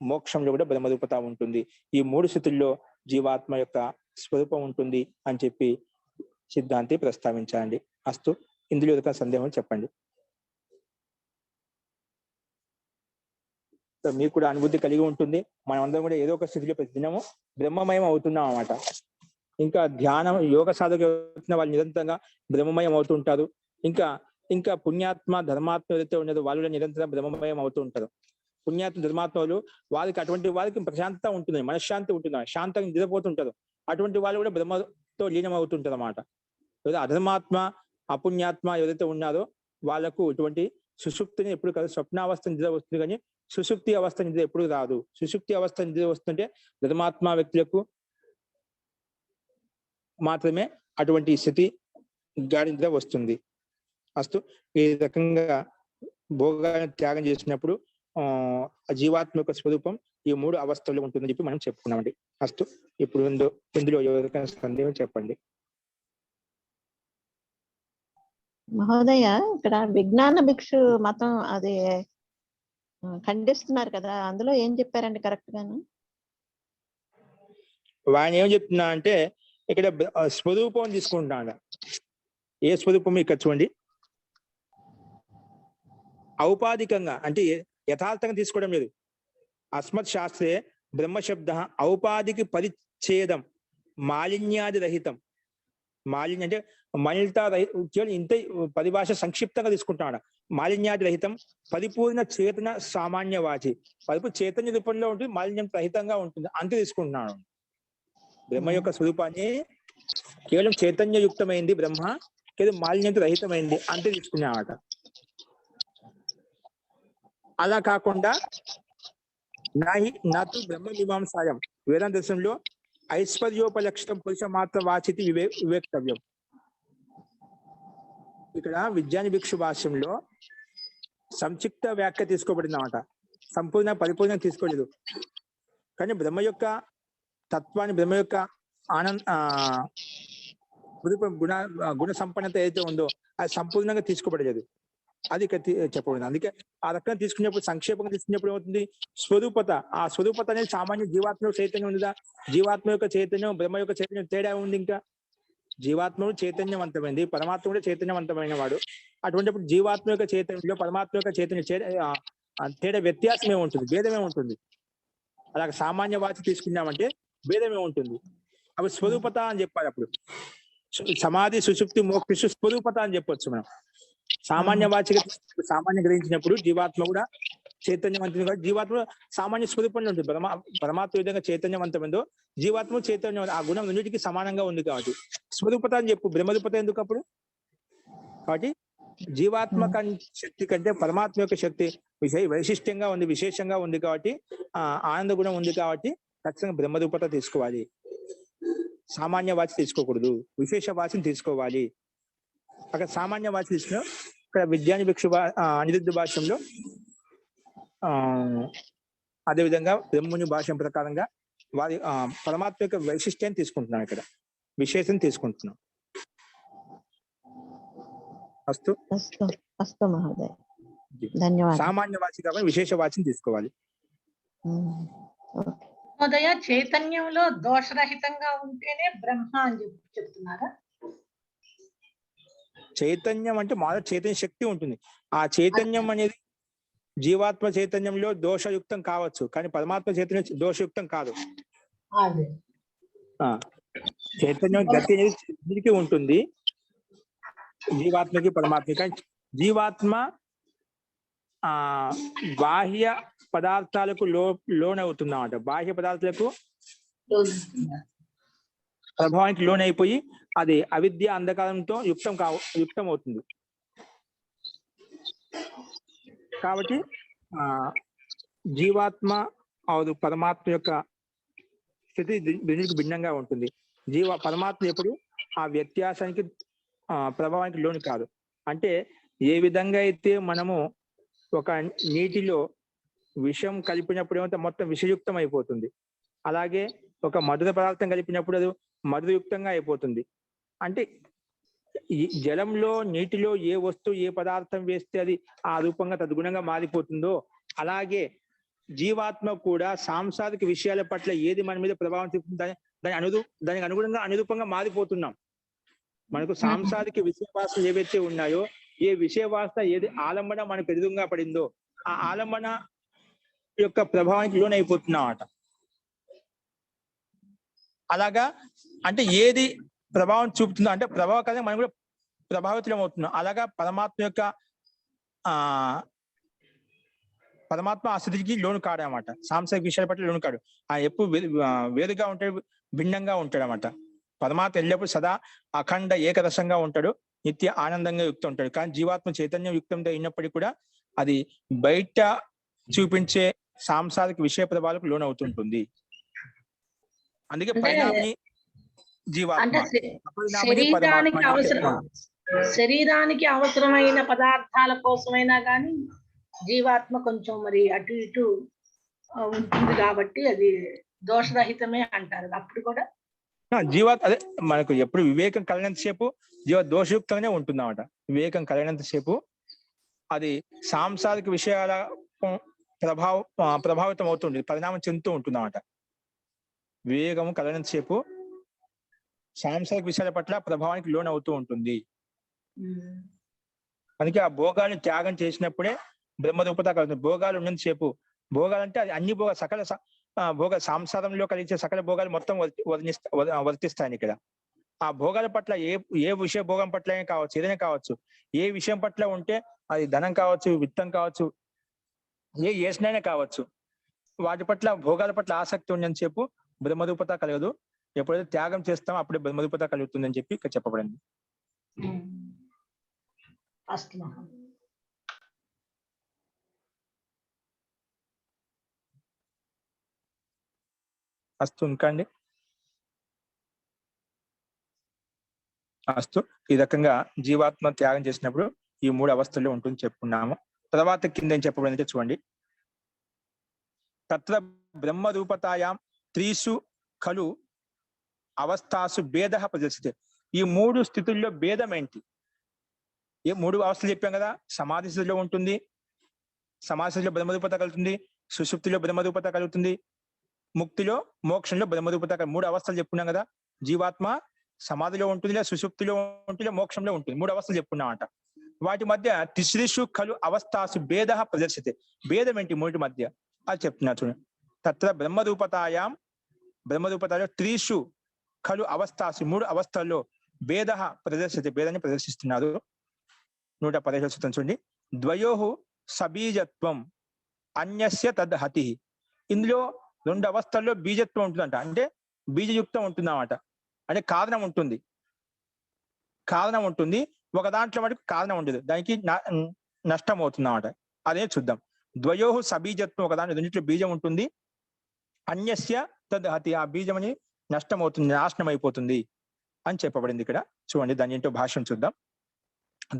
మోక్షంలో కూడా బ్రహ్మరూపత ఉంటుంది. ఈ మూడు స్థితుల్లో జీవాత్మ యొక్క స్వరూపం ఉంటుంది అని చెప్పి సిద్ధాంతి ప్రస్తావించండి. అస్తు, ఇందులో ఏదైనా సందేహం చెప్పండి. మీకు కూడా అనుభూతి కలిగి ఉంటుంది. మనం అందరం కూడా ఏదో ఒక స్థితిలో ప్రతి దినము బ్రహ్మమయం అవుతున్నాం అన్నమాట. ఇంకా ధ్యానం యోగ సాధక వాళ్ళు నిరంతరంగా బ్రహ్మమయం అవుతుంటారు. ఇంకా ఇంకా పుణ్యాత్మ ధర్మాత్మ ఏదైతే ఉన్నదో వాళ్ళు నిరంతరం బ్రహ్మమయం అవుతూ ఉంటారు. పుణ్యాత్మ ధర్మాత్మలు వారికి అటువంటి వారికి ప్రశాంతత ఉంటుంది, మనశ్శాంతి ఉంటుంది, శాంతంగా నిద్రపోతుంటారు. అటువంటి వాళ్ళు కూడా బ్రహ్మతో లీనం అవుతుంటారు అన్నమాట. లేదా అధర్మాత్మ అపుణ్యాత్మ ఏదైతే ఉన్నారో వాళ్ళకు ఇటువంటి సుషుప్తిని ఎప్పుడు కాదు, స్వప్నావస్థ నిద్ర వస్తుంది కానీ సుషుప్తి అవస్థ నిద్ర ఎప్పుడు రాదు. సుషుప్తి అవస్థ నిద్ర వస్తుంటే ధర్మాత్మ వ్యక్తులకు మాత్రమే అటువంటి స్థితి గాఢ నిద్ర వస్తుంది. అస్తు ఈ రకంగా భోగాన్ని త్యాగం చేసినప్పుడు జీవాత్మ యొక్క స్వరూపం ఈ 3 అవస్థల్లో ఉంటుందని చెప్పి మనం చెప్పుకున్నామండి. అస్తు ఇప్పుడు ఇందులో ఎవరికైనా సందేహం చెప్పండి. మహోదయ, ఇక్కడ విజ్ఞాన భిక్షు మతం అది ఖండిస్తున్నారు కదా, అందులో ఏం చెప్పారండి కరెక్ట్ గాను? ఆయన ఏం చెప్తున్నా అంటే ఇక్కడ స్వరూపం తీసుకుంటున్నాడు. ఏ స్వరూపం ఇక్కడ చూడండి, ఔపాధికంగా అంటే యథార్థంగా తీసుకోవడం లేదు. అస్మత్ శాస్త్రే బ్రహ్మశబ్ద ఔపాధిక పరిచ్ఛేదం మాలిన్యాది రహితం. మాలిన్య అంటే మలినత ఇంత పరిభాష సంక్షిప్తంగా తీసుకుంటున్నాడు. మాలిన్యాది రహితం పరిపూర్ణ చేతన సామాన్యవాచి, పరిపూర్ణ చైతన్య రూపంలో ఉంటుంది, మాలిన్యం రహితంగా ఉంటుంది అంతే తీసుకుంటున్నాడు. బ్రహ్మ యొక్క స్వరూపాన్ని కేవలం చైతన్యయుక్తమైంది బ్రహ్మ, కేవలం మాలిన్యం రహితమైంది అంతే తీసుకున్నామట. అలా కాకుండా నాతో బ్రహ్మ మీమాంసాయం వేదాంత దర్శనంలో ఐశ్వర్యోపలక్షితం పురుష మాత్ర వాచితి వివేక్తవ్యం. ఇక్కడ విజ్ఞాన భిక్షు భాష్యంలో సంక్షిప్త వ్యాఖ్య తీసుకోబడింది అన్నమాట, సంపూర్ణ పరిపూర్ణంగా తీసుకోలేదు. కానీ బ్రహ్మ యొక్క తత్వాన్ని, బ్రహ్మ యొక్క గుణ సంపన్నత ఏదైతే ఉందో అది సంపూర్ణంగా తీసుకోబడలేదు, అది ఇక్కడ చెప్పబడింది. అందుకే ఆ రకంగా తీసుకునేప్పుడు సంక్షేపంగా తీసుకునేప్పుడు ఏమవుతుంది, స్వరూపత. ఆ స్వరూపత అనేది సామాన్య జీవాత్మ చైతన్యం ఉందా, జీవాత్మ యొక్క చైతన్యం బ్రహ్మ యొక్క చైతన్యం తేడా ఉంది. ఇంకా జీవాత్మ చైతన్యవంతమైంది, పరమాత్మ కూడా చైతన్యవంతమైన వాడు. అటువంటిప్పుడు జీవాత్మ యొక్క చైతన్యంలో పరమాత్మ యొక్క చైతన్యం తేడా వ్యత్యాసమే ఉంటుంది, భేదమే ఉంటుంది. అలాగే సామాన్య వాచి తీసుకున్నామంటే భేదమే ఉంటుంది. అప్పుడు స్వరూపత అని చెప్పాలి. అప్పుడు సమాధి సుషుప్తి మోక్ష స్వరూపత అని చెప్పొచ్చు మనం. సామాన్య వాచిగా సామాన్య గ్రహించినప్పుడు జీవాత్మ కూడా చైతన్యవంతం, జీవాత్మ సామాన్య స్వరూపంలో ఉంటుంది. పరమాత్మ విధంగా చైతన్యవంతమైందో జీవాత్మ చైతన్యం, ఆ గుణం రెండింటికి సమానంగా ఉంది. కాబట్టి స్వరూపత అని చెప్పు, బ్రహ్మరూపత ఎందుకు అప్పుడు? కాబట్టి జీవాత్మ శక్తి కంటే పరమాత్మ యొక్క శక్తి వైశిష్ట్యంగా ఉంది, విశేషంగా ఉంది. కాబట్టి ఆనంద గుణం ఉంది. కాబట్టి ఖచ్చితంగా బ్రహ్మరూపత తీసుకోవాలి, సామాన్య వాచి తీసుకోకూడదు, విశేష వాచిని తీసుకోవాలి. అక్కడ సామాన్య వాచి తీసుకున్న ఇక్కడ విజ్ఞాన భిక్షు అనిరుద్ధ భాష్యంలో అదేవిధంగా బ్రహ్ముని భాష్యం ప్రకారంగా వారి పరమాత్మ యొక్క వైశిష్ట్యాన్ని తీసుకుంటున్నాం, ఇక్కడ విశేషం తీసుకుంటున్నాం. అస్తు అస్తు మహోదయ, ధన్యవాదాలు. సామాన్య వాచి కాబట్టి విశేష వాచిని తీసుకోవాలి. మహోదయ, చైతన్యంలో దోషరహితంగా ఉంటేనే బ్రహ్మ అని చెప్తున్నారా? చైతన్యం అంటే మామూలు చైతన్య శక్తి ఉంటుంది. ఆ చైతన్యం అనేది జీవాత్మ చైతన్యంలో దోషయుక్తం కావచ్చు, కానీ పరమాత్మ చైతన్యం దోషయుక్తం కాదు. చైతన్యం గతి అనేది ఉంటుంది, జీవాత్మకి పరమాత్మకి. కానీ జీవాత్మ బాహ్య పదార్థాలకు లోనవుతుందన్నమాట. బాహ్య పదార్థాలకు ప్రభావానికి లోనైపోయి అది అవిద్య అంధకారంతో యుక్తం అవుతుంది. కాబట్టి జీవాత్మ పరమాత్మ యొక్క స్థితి భిన్నంగా ఉంటుంది. పరమాత్మ ఎప్పుడు ఆ వ్యత్యాసానికి ప్రభావానికి లోను కాదు. అంటే ఏ విధంగా అయితే మనము ఒక నీటిలో విషం కలిపినప్పుడు ఏమైతే మొత్తం విషయుక్తం అయిపోతుంది, అలాగే ఒక మధుర పదార్థం కలిపినప్పుడు అది మధురయుక్తంగా అయిపోతుంది. అంటే ఈ జలంలో నీటిలో ఏ వస్తువు ఏ పదార్థం వేస్తే అది ఆ రూపంగా తద్గుణంగా మారిపోతుందో, అలాగే జీవాత్మ కూడా సాంసారిక విషయాల పట్ల ఏది మన మీద ప్రభావం చూపుతుందో దానికి అనుగుణంగా అనురూపంగా మారిపోతున్నాం. మనకు సాంసారిక విషయవాసన ఏవైతే ఉన్నాయో, ఏ విషయవాసన ఏది ఆలంబన మనకు ఎదురుగా పడిందో, ఆ ఆలంబన యొక్క ప్రభావానికి లోనైపోతున్నామట. అలాగా అంటే ఏది ప్రభావం చూపుతుందో అంటే ప్రభావకంగా మనం కూడా ప్రభావితం అవుతున్నాం. అలాగా పరమాత్మ యొక్క పరమాత్మ ఆ స్థితికి లోను కాడనమాట. సాంసారిక విషయాల పట్ల లోను కాడు. ఎప్పుడు వేరుగా ఉంటాడు, భిన్నంగా ఉంటాడు అనమాట. పరమాత్మ ఎల్లప్పుడు సదా అఖండ ఏకరసంగా ఉంటాడు, నిత్య ఆనందంగా యుక్తం ఉంటాడు. కానీ జీవాత్మ చైతన్యం యుక్తంతో అయినప్పటికీ కూడా అది బయట చూపించే సాంసారిక విషయ ప్రభావాలకు లోన్ అవుతుంటుంది. అందుకే పరిణామి జీవాత్మ, శరీరానికి అవసరమైన పదార్థాల కోసమైనా కానీ జీవాత్మ కొంచెం మరి అటు ఇటు ఉంటుంది కాబట్టి అది దోషరహితమే అంటారు. అప్పుడు కూడా జీవాత్మ అదే మనకు ఎప్పుడు వివేకం కలిగినంతసేపు జీవ దోషయుక్తంగానే ఉంటుందన్నమాట. వివేకం కలిగినంతసేపు అది సాంసారిక విషయాల ప్రభావితం అవుతుంది, పరిణామం చెందుతూ ఉంటుందన్నమాట. వివేకము కలిగినంతసేపు సాంసారిక విషయాల పట్ల ప్రభావానికి లోన్ అవుతూ ఉంటుంది. అందుకే ఆ భోగాలను త్యాగం చేసినప్పుడే బ్రహ్మరూపత కలుగుతుంది. భోగాలు ఉన్నంతసేపు, భోగాలంటే అది అన్ని సకల భోగ సంసారంలో కలిగే సకల భోగాలు మొత్తం వర్తిస్తాయి ఇక్కడ. ఆ భోగాల పట్ల ఏ విషయ భోగం పట్ల కావచ్చు, ఏదైనా కావచ్చు, ఏ విషయం పట్ల ఉంటే అది ధనం కావచ్చు, విత్తం కావచ్చు, ఏ ఏసినైనా కావచ్చు, వాటి పట్ల భోగాల పట్ల ఆసక్తి ఉన్నంతసేపు బ్రహ్మరూపత కలగదు. ఎప్పుడైతే త్యాగం చేస్తామో అప్పుడే బ్రహ్మరూపత కలుగుతుందని చెప్పి ఇక్కడ చెప్పబడింది. అస్తు ఇంకా అండి. అస్తు ఈ రకంగా జీవాత్మ త్యాగం చేసినప్పుడు ఈ 3 అవస్థల్లో ఉంటుంది చెప్పుకున్నాము. తర్వాత కింద ఏం చెప్పబడింది చూడండి. తత్ర బ్రహ్మ రూపతాయాం త్రీసు ఖలు అవస్థాసు భేద ప్రదర్శితే. ఈ 3 స్థితుల్లో భేదం ఏంటి? ఏ 3 అవస్థలు చెప్పాం కదా. సమాధి స్థితిలో ఉంటుంది, సమాధి స్థితిలో బ్రహ్మరూపత కలుగుతుంది, సుషుప్తిలో బ్రహ్మరూపత కలుగుతుంది, ముక్తిలో మోక్షంలో బ్రహ్మరూపత. 3 అవస్థలు చెప్పుకున్నాం కదా. జీవాత్మ సమాధిలో ఉంటుంది, లేదా సుషుప్తిలో ఉంటుంది, మోక్షంలో ఉంటుంది. 3 అవస్థలు చెప్పుకున్నామంట. వాటి మధ్య తిశ్రీషు ఖలు అవస్థాసు భేద ప్రదర్శితే. భేదం ఏంటి 3 మధ్య అది చెప్తున్నా చూడండి. తత్ర బ్రహ్మరూపతాయాం, బ్రహ్మరూపతాలో త్రీషు ఖలు అవస్థాసు 3 అవస్థల్లో భేద ప్రదర్శితే, భేదాన్ని ప్రదర్శిస్తున్నారు. 115 సూత్రం చూడండి. ద్వయోః సబీజత్వం అన్యస్య తద్ హతి. ఇందులో 2 అవస్థల్లో బీజత్వం ఉంటుందంట, అంటే బీజయుక్తం ఉంటుందన్నమాట. అంటే కారణం ఉంటుంది, కారణం ఉంటుంది. ఒక దాంట్లో మటుకు కారణం ఉండదు, దానికి నష్టం అవుతుంది అన్నమాట. అదే చూద్దాం. ద్వయోః సబీజత్వం, ఒక దాంట్లో రెండింటిలో బీజం ఉంటుంది. అన్యస్య తద్ హతి, ఆ బీజం అని నష్టం అవుతుంది, నాశనం అయిపోతుంది అని చెప్పబడింది ఇక్కడ. చూడండి దాని ఏంటో భాష్యం చూద్దాం.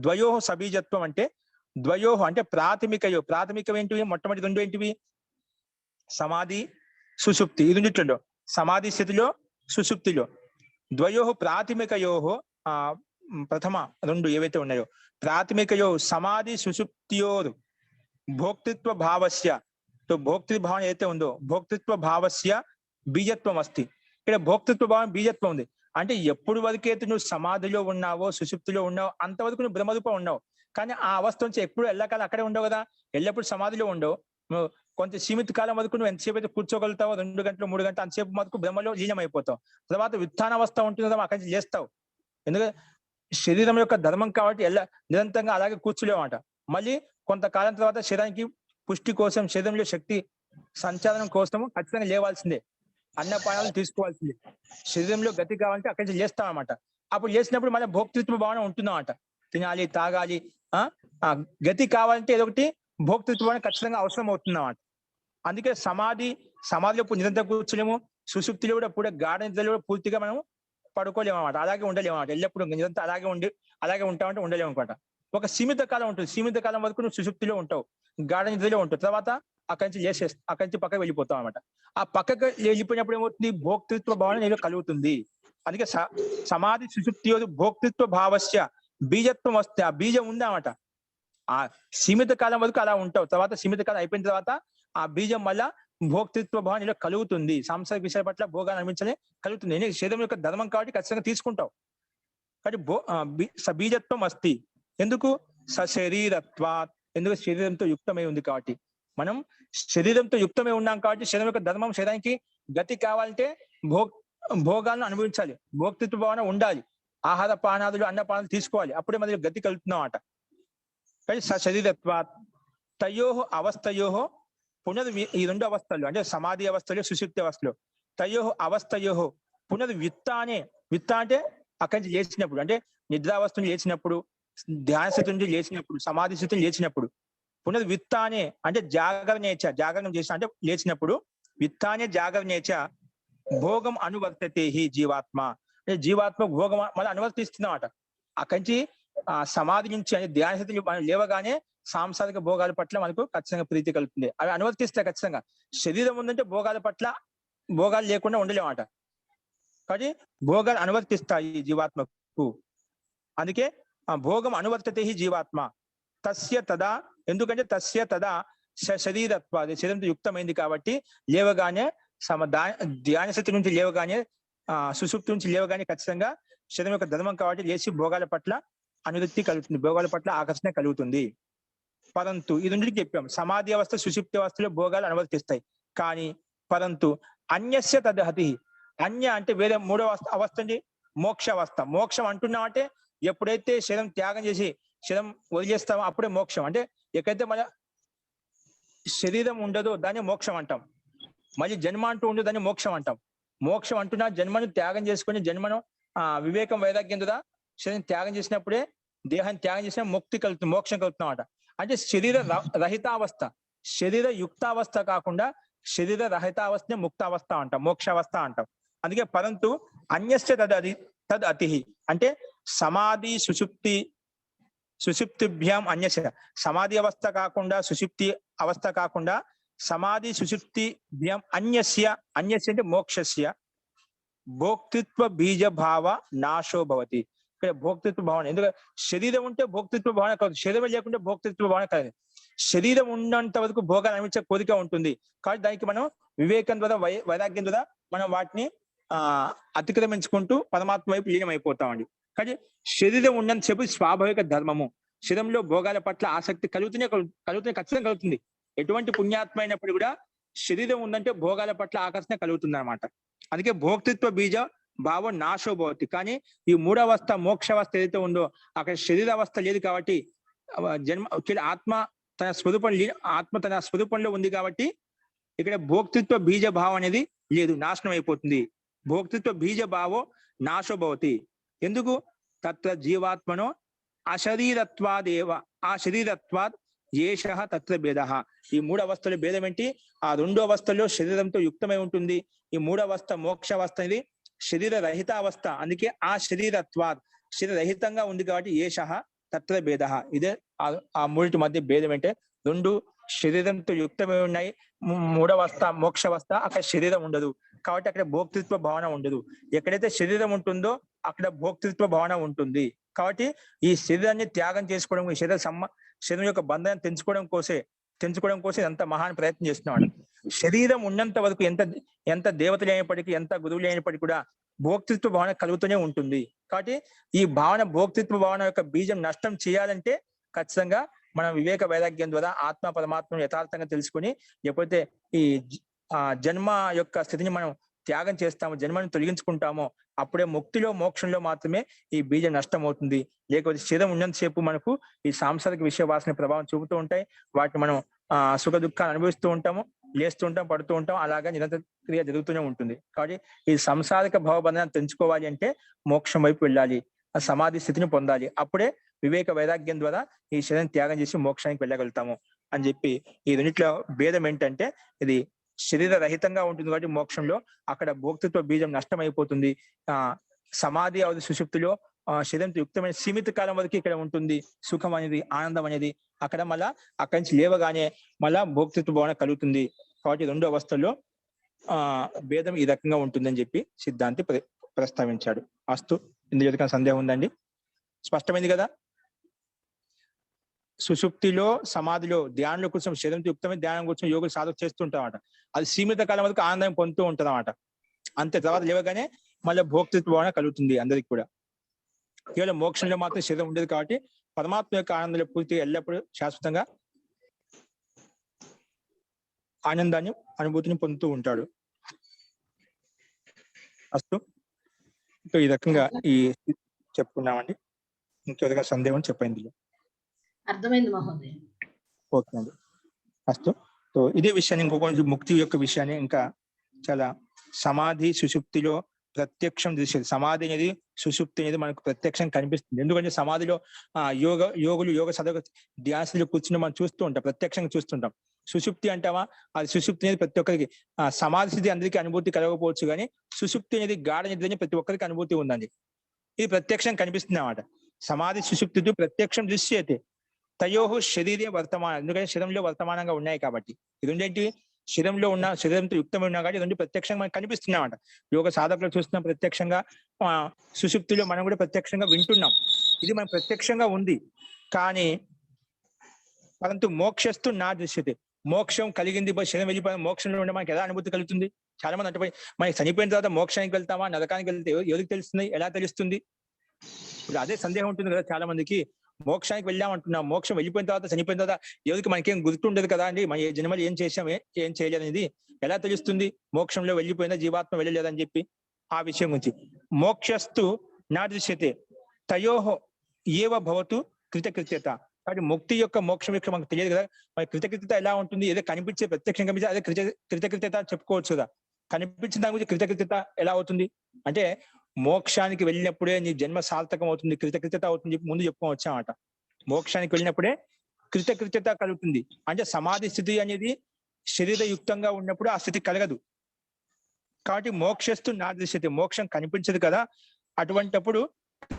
ద్వయోః సబీజత్వం అంటే ద్వయోః అంటే ప్రాథమికం ఏంటివి? మొట్టమొదటి 2 ఏంటివి? సమాధి, సుషుప్తి. ఈ రెండిట్లో సమాధి స్థితిలో, సుషుప్తిలో. ద్వయోః ప్రాథమికయోః ప్రథమ 2 ఏవైతే ఉన్నాయో ప్రాథమికయో సమాధి సుషుప్తియోర్ భోక్తృత్వ భావస్య. భోక్తృభావం ఏదైతే ఉందో భోక్తృత్వ భావస్య బీజత్వం అస్తి. ఇక్కడ భోక్తృత్వ భావం బీజత్వం ఉంది. అంటే ఎప్పుడు వరకైతే నువ్వు సమాధిలో ఉన్నావో, సుషుప్తిలో ఉన్నావో అంతవరకు నువ్వు బ్రహ్మరూపం ఉన్నావు. కానీ ఆ అవస్థ నుంచి ఎప్పుడు ఎల్లకాలం అక్కడే ఉండవు కదా. ఎల్లప్పుడు సమాధిలో ఉండవు. నువ్వు కొంత సీమిత కాలం వరకు నువ్వు ఎంతసేపు అయితే కూర్చోగలుగుతావో, 2 గంటలు 3 గంటలు అంతసేపు వరకు బ్రహ్మలో లీనమైపోతావు. తర్వాత విత్తాన అవస్థ ఉంటుంది కదా, అక్కడి నుంచి చేస్తావు. ఎందుకంటే శరీరం యొక్క ధర్మం కాబట్టి నిరంతరంగా అలాగే కూర్చోలేమాట. మళ్ళీ కొంతకాలం తర్వాత శరీరానికి పుష్టి కోసం, శరీరంలో శక్తి సంచాలనం కోసము ఖచ్చితంగా లేవాల్సిందే, అన్నపానాలు తీసుకోవాల్సిందే. శరీరంలో గతి కావాలంటే అక్కడి నుంచి లేస్తాం అనమాట. అప్పుడు చేసినప్పుడు మళ్ళీ భోక్తృత్వ భావన ఉంటుందన్నమాట. తినాలి, తాగాలి, గతి కావాలంటే ఏదో ఒకటి భోక్తృత్వ భావన ఖచ్చితంగా అవసరం అవుతుందన్నమాట. అందుకే సమాధిలో నిరంతరం కూర్చోలేము, సుషుప్తిలో కూడా గాఢ నిద్రలో కూడా పూర్తిగా మనం పడుకోలేము అనమాట. అలాగే ఉండలేము అనమాట. ఎల్లప్పుడు నిరంతరం అలాగే ఉంటామంటే ఉండలేము అనమాట. ఒక సీమిత కాలం ఉంటుంది. సీమిత కాలం వరకు నువ్వు సుషుప్తిలో ఉంటావు, గాఢ నిద్రలో ఉంటావు. తర్వాత అక్కడి నుంచి పక్కకి వెళ్ళిపోతావు అనమాట. ఆ పక్కకి వెళ్ళిపోయినప్పుడు ఏమవుతుంది? భోక్తృత్వ భావన నీలో కలుగుతుంది. అందుకే సమాధి సుషుప్తి భోక్తృత్వ భావస్య బీజత్వం వస్తే, ఆ బీజం ఉంది అన్నమాట. ఆ సీమిత కాలం వరకు అలా ఉంటావు. తర్వాత సీమిత కాలం అయిపోయిన తర్వాత ఆ బీజం వల్ల భోక్తృత్వ భావన నీలో కలుగుతుంది. సాంసారిక విషయాల పట్ల భోగాన్ని అనిపించలే కలుగుతుంది. శరీరం యొక్క ధర్మం కాబట్టి ఖచ్చితంగా తీసుకుంటావు. కాబట్టి బీజత్వం అస్తి. ఎందుకు? సశరీరత్వాత్, ఎందుకు శరీరంతో యుక్తమై ఉంది కాబట్టి. మనం శరీరంతో యుక్తమై ఉన్నాం కాబట్టి శరీరం యొక్క ధర్మం, శరీరానికి గతి కావాలంటే భోగాలను అనుభవించాలి, భోక్తృత్వ భావన ఉండాలి, ఆహార పానాదులు అన్నపానాలు తీసుకోవాలి, అప్పుడే మనకి గతి కలుగుతున్నామాట. కానీ శరీరత్వ తయోహో అవస్థయోహో ఈ రెండు అవస్థలు అంటే సమాధి అవస్థలు, సుషుప్తి అవస్థలు, తయోహో అవస్థయోహో పునర్విత్తానే, విత్త అంటే అక్కడి నుంచి లేచినప్పుడు, అంటే నిద్రావస్థ లేచినప్పుడు, ధ్యాన స్థితి నుంచి లేచినప్పుడు, సమాధి స్థితిని లేచినప్పుడు, పునర్విత్తానే అంటే జాగరణేచ, జాగరణం చేసిన అంటే లేచినప్పుడు, విత్తానే జాగరణేచ భోగం అనువర్తతే హి జీవాత్మ, అంటే జీవాత్మ భోగం మనం అనువర్తిస్తున్నామట. అక్కడి నుంచి ఆ సమాధి నుంచి అంటే ధ్యాన స్థితి మనం లేవగానే సాంసారిక భోగాల పట్ల మనకు ఖచ్చితంగా ప్రీతి కలుగుతుంది. అవి అనువర్తిస్తే ఖచ్చితంగా. శరీరం ఉందంటే భోగాల పట్ల భోగాలు లేకుండా ఉండలేమట. కాబట్టి భోగాలు అనువర్తిస్తాయి జీవాత్మకు. అందుకే ఆ భోగం అనువర్తతే హి జీవాత్మ తస్య తదా, ఎందుకంటే తస్య తదా శరీరత్వ, అది శరీరంతో యుక్తమైంది కాబట్టి లేవగానే ధ్యాన స్థితి నుంచి లేవగానే సుషుప్తి నుంచి లేవగానే ఖచ్చితంగా శరీరం యొక్క ధర్మం కాబట్టి లేచి భోగాల పట్ల అనురక్తి కలుగుతుంది, భోగాల పట్ల ఆకర్షణ కలుగుతుంది. పరంతు ఈ రెండింటికి చెప్పాం, సమాధి అవస్థ సుషుప్తి అవస్థలో భోగాలు అనువర్తిస్తాయి. కానీ పరంతు అన్యస్య తదహతి, అన్య అంటే వేరే మూడవ అవస్థ అండి మోక్ష అవస్థ. మోక్షం అంటున్నాం అంటే ఎప్పుడైతే శరీరం త్యాగం చేసి శరీరం వదిలేస్తామో అప్పుడే మోక్షం. అంటే ఎక్కడైతే మన శరీరం ఉండదో దాన్ని మోక్షం అంటాం. మళ్ళీ జన్మ అంటూ ఉండదు దాన్ని మోక్షం అంటాం. మోక్షం అంటున్నా జన్మను త్యాగం చేసుకుని జన్మను వివేకం వైరాగ్యం ద్వారా శరీరం త్యాగం చేసినప్పుడే, దేహాన్ని త్యాగం చేసిన ముక్తి కలుగుతుంది, మోక్షం కలుగుతున్నమాట. అంటే శరీర రహితావస్థ, శరీర యుక్తావస్థ కాకుండా శరీర రహితావస్థనే ముక్తావస్థ అంటాం, మోక్షావస్థ అంటాం. అందుకే పరంతు అన్యస్య తద్ అతి, అంటే సమాధి సుషుప్తిభ్యాం అన్యస్య, సమాధి అవస్థ కాకుండా సుషుప్తి అవస్థ కాకుండా సమాధి సుషుప్తిభ్యాం అన్యస్య, అన్యస్య అంటే మోక్షస్య భోక్తృత్వ బీజ భావ నాశో భవతి. ఇక్కడ భోక్తృత్వ భావన, ఎందుకంటే శరీరం ఉంటే భోక్తృత్వ భావన కాదు, శరీరం లేకుంటే భోక్తృత్వ భావన కాదు. శరీరం ఉన్నంత వరకు భోగాలు అనిపించే కోరిక ఉంటుంది కాబట్టి దానికి మనం వివేకం ద్వారా వైరాగ్యం ద్వారా మనం వాటిని అతిక్రమించుకుంటూ పరమాత్మ వైపు లీనమైపోతామండి. కానీ శరీరం ఉన్నంతసేపు స్వాభావిక ధర్మము, శరీరంలో భోగాల పట్ల ఆసక్తి కలుగుతూనే ఖచ్చితంగా కలుగుతుంది. ఎటువంటి పుణ్యాత్మ అయినప్పుడు కూడా శరీరం ఉందంటే భోగాల పట్ల ఆకర్షణ కలుగుతుంది అనమాట. అందుకే భోక్తృత్వ బీజ భావం నాశో భవతి. కానీ ఈ మూడవస్థ మోక్షావస్థ ఏదైతే ఉందో అక్కడ శరీర అవస్థ లేదు కాబట్టి ఆత్మ తన స్వరూపంలో ఉంది కాబట్టి ఇక్కడ భోక్తృత్వ బీజ భావం అనేది లేదు, నాశనం అయిపోతుంది. భోక్తృత్వ బీజ భావం నాశో భవతి. ఎందుకు? తత్ర జీవాత్మనో అశరీరత్వాదేవ, ఆ శరీరత్వాద్ ఏష తత్ర భేద. ఈ మూడవస్థలో భేదం ఏంటి? ఆ రెండో అవస్థలో శరీరంతో యుక్తమై ఉంటుంది, ఈ మూడవస్థ మోక్షావస్థ అనేది శరీర రహిత అవస్థ. అందుకే ఆ శరీరత్వాద్ శరీరరహితంగా ఉంది కాబట్టి ఏష తత్ర భేద. ఇదే ఆ మూడిటి మధ్య భేదం అంటే రెండు శరీరంతో యుక్తమై ఉన్నాయి, మూడవస్థ మోక్షావస్థ అక్కడ శరీరం ఉండదు కాబట్టి అక్కడ భోక్తృత్వ భావన ఉండదు. ఎక్కడైతే శరీరం ఉంటుందో అక్కడ భోక్తృత్వ భావన ఉంటుంది. కాబట్టి ఈ శరీరాన్ని త్యాగం చేసుకోవడం, ఈ శరీరం యొక్క బంధాన్ని తెంచుకోవడం కోసం ఎంత మహాన్ ప్రయత్నం చేస్తున్నాడు. శరీరం ఉన్నంత వరకు ఎంత దేవతలు అయినప్పటికీ, ఎంత గురువులు అయినప్పటికీ కూడా భోక్తృత్వ భావన కలుగుతూనే ఉంటుంది. కాబట్టి ఈ భావన, భోక్తృత్వ భావన యొక్క బీజం నష్టం చేయాలంటే ఖచ్చితంగా మన వివేక వైరాగ్యం ద్వారా ఆత్మ పరమాత్మను యథార్థంగా తెలుసుకుని ఎప్పుడైతే ఈ జన్మ యొక్క స్థితిని మనం త్యాగం చేస్తామో, జన్మను తొలగించుకుంటామో అప్పుడే ముక్తిలో మోక్షంలో మాత్రమే ఈ బీజం నష్టం అవుతుంది. లేకపోతే శరీరం ఉన్నంతసేపు మనకు ఈ సాంసారిక విషయ వాసన ప్రభావం చూపుతూ ఉంటాయి, వాటిని మనం సుఖ దుఃఖాలు అనుభవిస్తూ ఉంటాము, లేస్తూ ఉంటాం, పడుతూ ఉంటాం, అలాగా నిరంతర క్రియ జరుగుతూనే ఉంటుంది. కాబట్టి ఈ సంసారిక భావబంధాన్ని తెంచుకోవాలి అంటే మోక్షం వైపు వెళ్ళాలి, ఆ సమాధి స్థితిని పొందాలి. అప్పుడే వివేక వైరాగ్యం ద్వారా ఈ శరీరం త్యాగం చేసి మోక్షానికి వెళ్ళగలుగుతాము అని చెప్పి, ఈ రెండిట్లో భేదం ఏంటంటే ఇది శరీర రహితంగా ఉంటుంది కాబట్టి మోక్షంలో అక్కడ భోక్తృత్వ బీజం నష్టం అయిపోతుంది. సమాధి అవధి సుషుప్తిలో శరీరంతో యుక్తమైన సీమిత కాలం వరకు ఇక్కడ ఉంటుంది సుఖం అనేది, ఆనందం అనేది. అక్కడ మళ్ళా అక్కడి నుంచి లేవగానే మళ్ళా భోక్తృత్వ భావన కలుగుతుంది. కాబట్టి రెండో అవస్థల్లో భేదం ఈ రకంగా ఉంటుందని చెప్పి సిద్ధాంతి ప్రస్తావించాడు. అస్తు, ఇందులో సందేహం ఉందండి? స్పష్టమైంది కదా? సుషుప్తిలో సమాధిలో ధ్యానంలో కూర్చొని శరీరంతో యుక్తమైన ధ్యానం కూర్చొని యోగులు సాధన చేస్తుంటామట. అది సీమిత కాలం వరకు ఆనందం పొందుతూ ఉంటుంది అన్నమాట. అంతే, తర్వాత లేవగానే మళ్ళీ భోక్తృత్వ భావన కలుగుతుంది అందరికి కూడా. కేవలం మోక్షంలో మాత్రం శరీరం ఉండేది కాబట్టి పరమాత్మ యొక్క ఆనందంలో పూర్తిగా ఎల్లప్పుడూ శాశ్వతంగా ఆనందాన్ని అనుభూతిని పొందుతూ ఉంటాడు. అస్తు. సో ఈ రకంగా ఈ చెప్పుకున్నామండి. ఇంకేదైనా సందేహం చెప్పండి. అర్థమైంది మహోదయ. ఓకే అండి. అస్తు. సో ఇదే విషయాన్ని ఇంకొక ముక్తి యొక్క విషయాన్ని ఇంకా చాలా సమాధి సుషుప్తిలో ప్రత్యక్షం చూసేది. సమాధి అనేది సుషుప్తి అనేది మనకు ప్రత్యక్షం కనిపిస్తుంది. ఎందుకంటే సమాధిలో యోగులు యోగ సదగ ధ్యాసలు కూర్చుని మనం చూస్తూ ఉంటాం, ప్రత్యక్షంగా చూస్తుంటాం. సుషుప్తి అంటావా, అది సుషుప్తి అనేది ప్రతి ఒక్కరికి సమాధి స్థితి అందరికీ అనుభూతి కలగకపోవచ్చు, కానీ సుషుప్తి అనేది గాఢ నిద్ర ప్రతి ఒక్కరికి అనుభూతి ఉందండి. ఇది ప్రత్యక్షం కనిపిస్తుంది అన్నమాట. సమాధి సుషుప్తి ప్రత్యక్షం దృశ్యతే తయోహు శరీరే వర్తమానం. ఎందుకంటే శరీరంలో వర్తమానంగా ఉన్నాయి కాబట్టి ఇది రెండేంటి, శరీరంతో యుక్తమై ఉన్నా కాబట్టి రెండు ప్రత్యక్షంగా మనకు కనిపిస్తున్నామట. యోగ సాధకులు చూస్తున్నాం ప్రత్యక్షంగా, సుషుప్తిలో మనం కూడా ప్రత్యక్షంగా వింటున్నాం. ఇది మనకు ప్రత్యక్షంగా ఉంది. కానీ పరంతు మోక్షస్తు నా దృశ్యతే. మోక్షం కలిగింది, శరీరం వెళ్ళిపోయిన మోక్షంలో ఉండే మనకి ఎలా అనుభూతి కలుగుతుంది? చాలా మంది అంటే మనకి చనిపోయిన తర్వాత మోక్షానికి వెళ్తామా, నరకానికి వెళ్తే ఎవరికి తెలుస్తుంది, ఎలా తెలుస్తుంది? ఇప్పుడు అదే సందేహం ఉంటుంది కదా చాలా మందికి. మోక్షానికి వెళ్ళామంటున్నాం, మోక్షం వెళ్ళిపోయిన తర్వాత చనిపోయిన తర్వాత ఎవరికి మనకేం గుర్తుండదు కదా అండి, మన ఏ జన్మలు ఏం చేసామే ఏం చేయలేదు అనేది ఎలా తెలుస్తుంది? మోక్షంలో వెళ్ళిపోయినా జీవాత్మ వెళ్ళలేదని చెప్పి ఆ విషయం గురించి మోక్షస్తు నా దృశ్యతే తయోహో ఏవ భవతు కృతకృత్యత. కాబట్టి ముక్తి యొక్క మోక్షం యొక్క మనకు తెలియదు కదా, మరి కృతకృత్యత ఎలా ఉంటుంది? ఏదో కనిపించే ప్రత్యక్షం కనిపించే అదే కృతకృత్యత చెప్పుకోవచ్చు కదా. కనిపించిన దాని గురించి కృతకృత్యత ఎలా అవుతుంది అంటే, మోక్షానికి వెళ్ళినప్పుడే నీ జన్మ సార్థకం అవుతుంది, కృతకృత్యత అవుతుంది చెప్పి ముందు చెప్పుకోవచ్చు అన్నమాట. మోక్షానికి వెళ్ళినప్పుడే కృతకృత్యత కలుగుతుంది. అంటే సమాధి స్థితి అనేది శరీరయుక్తంగా ఉన్నప్పుడు ఆ స్థితి కలగదు. కాబట్టి మోక్షస్తు నా దృశ్యతే, మోక్షం కనిపించదు కదా. అటువంటప్పుడు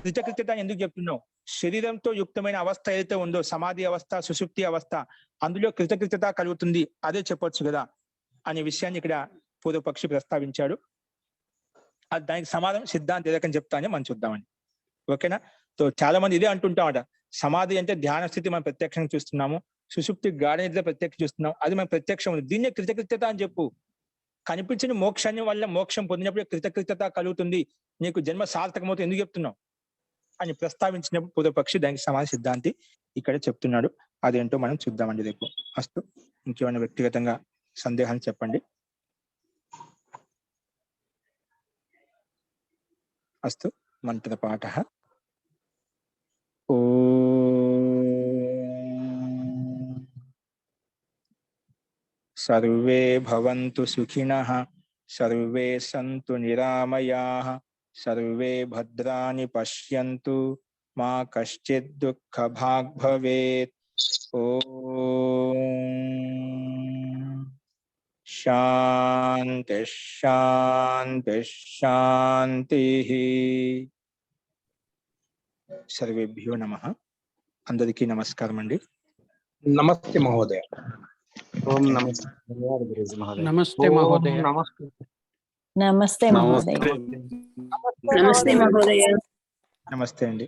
కృతకృత్యత ఎందుకు చెప్తున్నావు? శరీరంతో యుక్తమైన అవస్థ ఏదైతే ఉందో, సమాధి అవస్థ, సుషుప్తి అవస్థ, అందులో కృతకృత్యత కలుగుతుంది, అదే చెప్పొచ్చు కదా అనే విషయాన్ని ఇక్కడ పూర్వపక్షి ప్రస్తావించాడు. అది దానికి సమాధానం సిద్ధాంత ఏదకని చెప్తానే మనం చూద్దామండి. ఓకేనా? సో చాలా మంది ఇదే అంటుంటామట, సమాధి అంటే ధ్యాన స్థితి మనం ప్రత్యక్షంగా చూస్తున్నాము, సుషుప్తి గాఢ నిద్ర ప్రత్యక్షం చూస్తున్నాం, అది మన ప్రత్యక్షం ఉంది, దీన్నే కృతకృత్యత అని చెప్పు. కనిపించిన మోక్షాన్ని వల్ల మోక్షం పొందినప్పుడు కృతకృత్యత కలుగుతుంది, నీకు జన్మ సార్థకమవుతుంది ఎందుకు చెప్తున్నావు అని ప్రస్తావించినప్పుడు పూర్వపక్షి దానికి సమాధాన సిద్ధాంతి ఇక్కడ చెప్తున్నాడు. అదేంటో మనం చూద్దామండి రేపు. అస్తు. ఇంకేమైనా వ్యక్తిగతంగా సందేహాన్ని చెప్పండి. అస్తు. మంత్రపాఠః. సర్వే భవంతు సుఖినః, సర్వే సంతు నిరామయాః, సర్వే భద్రాణి పశ్యంతు, మా కశ్చిద్ దుఃఖభాగ్ భవేత్. ఓం శాంతి శాంతి శాంతిః. సర్వేభ్యో నమః. అందరికీ నమస్కారం అండి. నమస్తే మహోదయ. ఓం నమస్తే. నమస్తే మహోదయ. నమస్తే. నమస్తే మహోదయ. నమస్తే మహోదయ. నమస్తే అండి.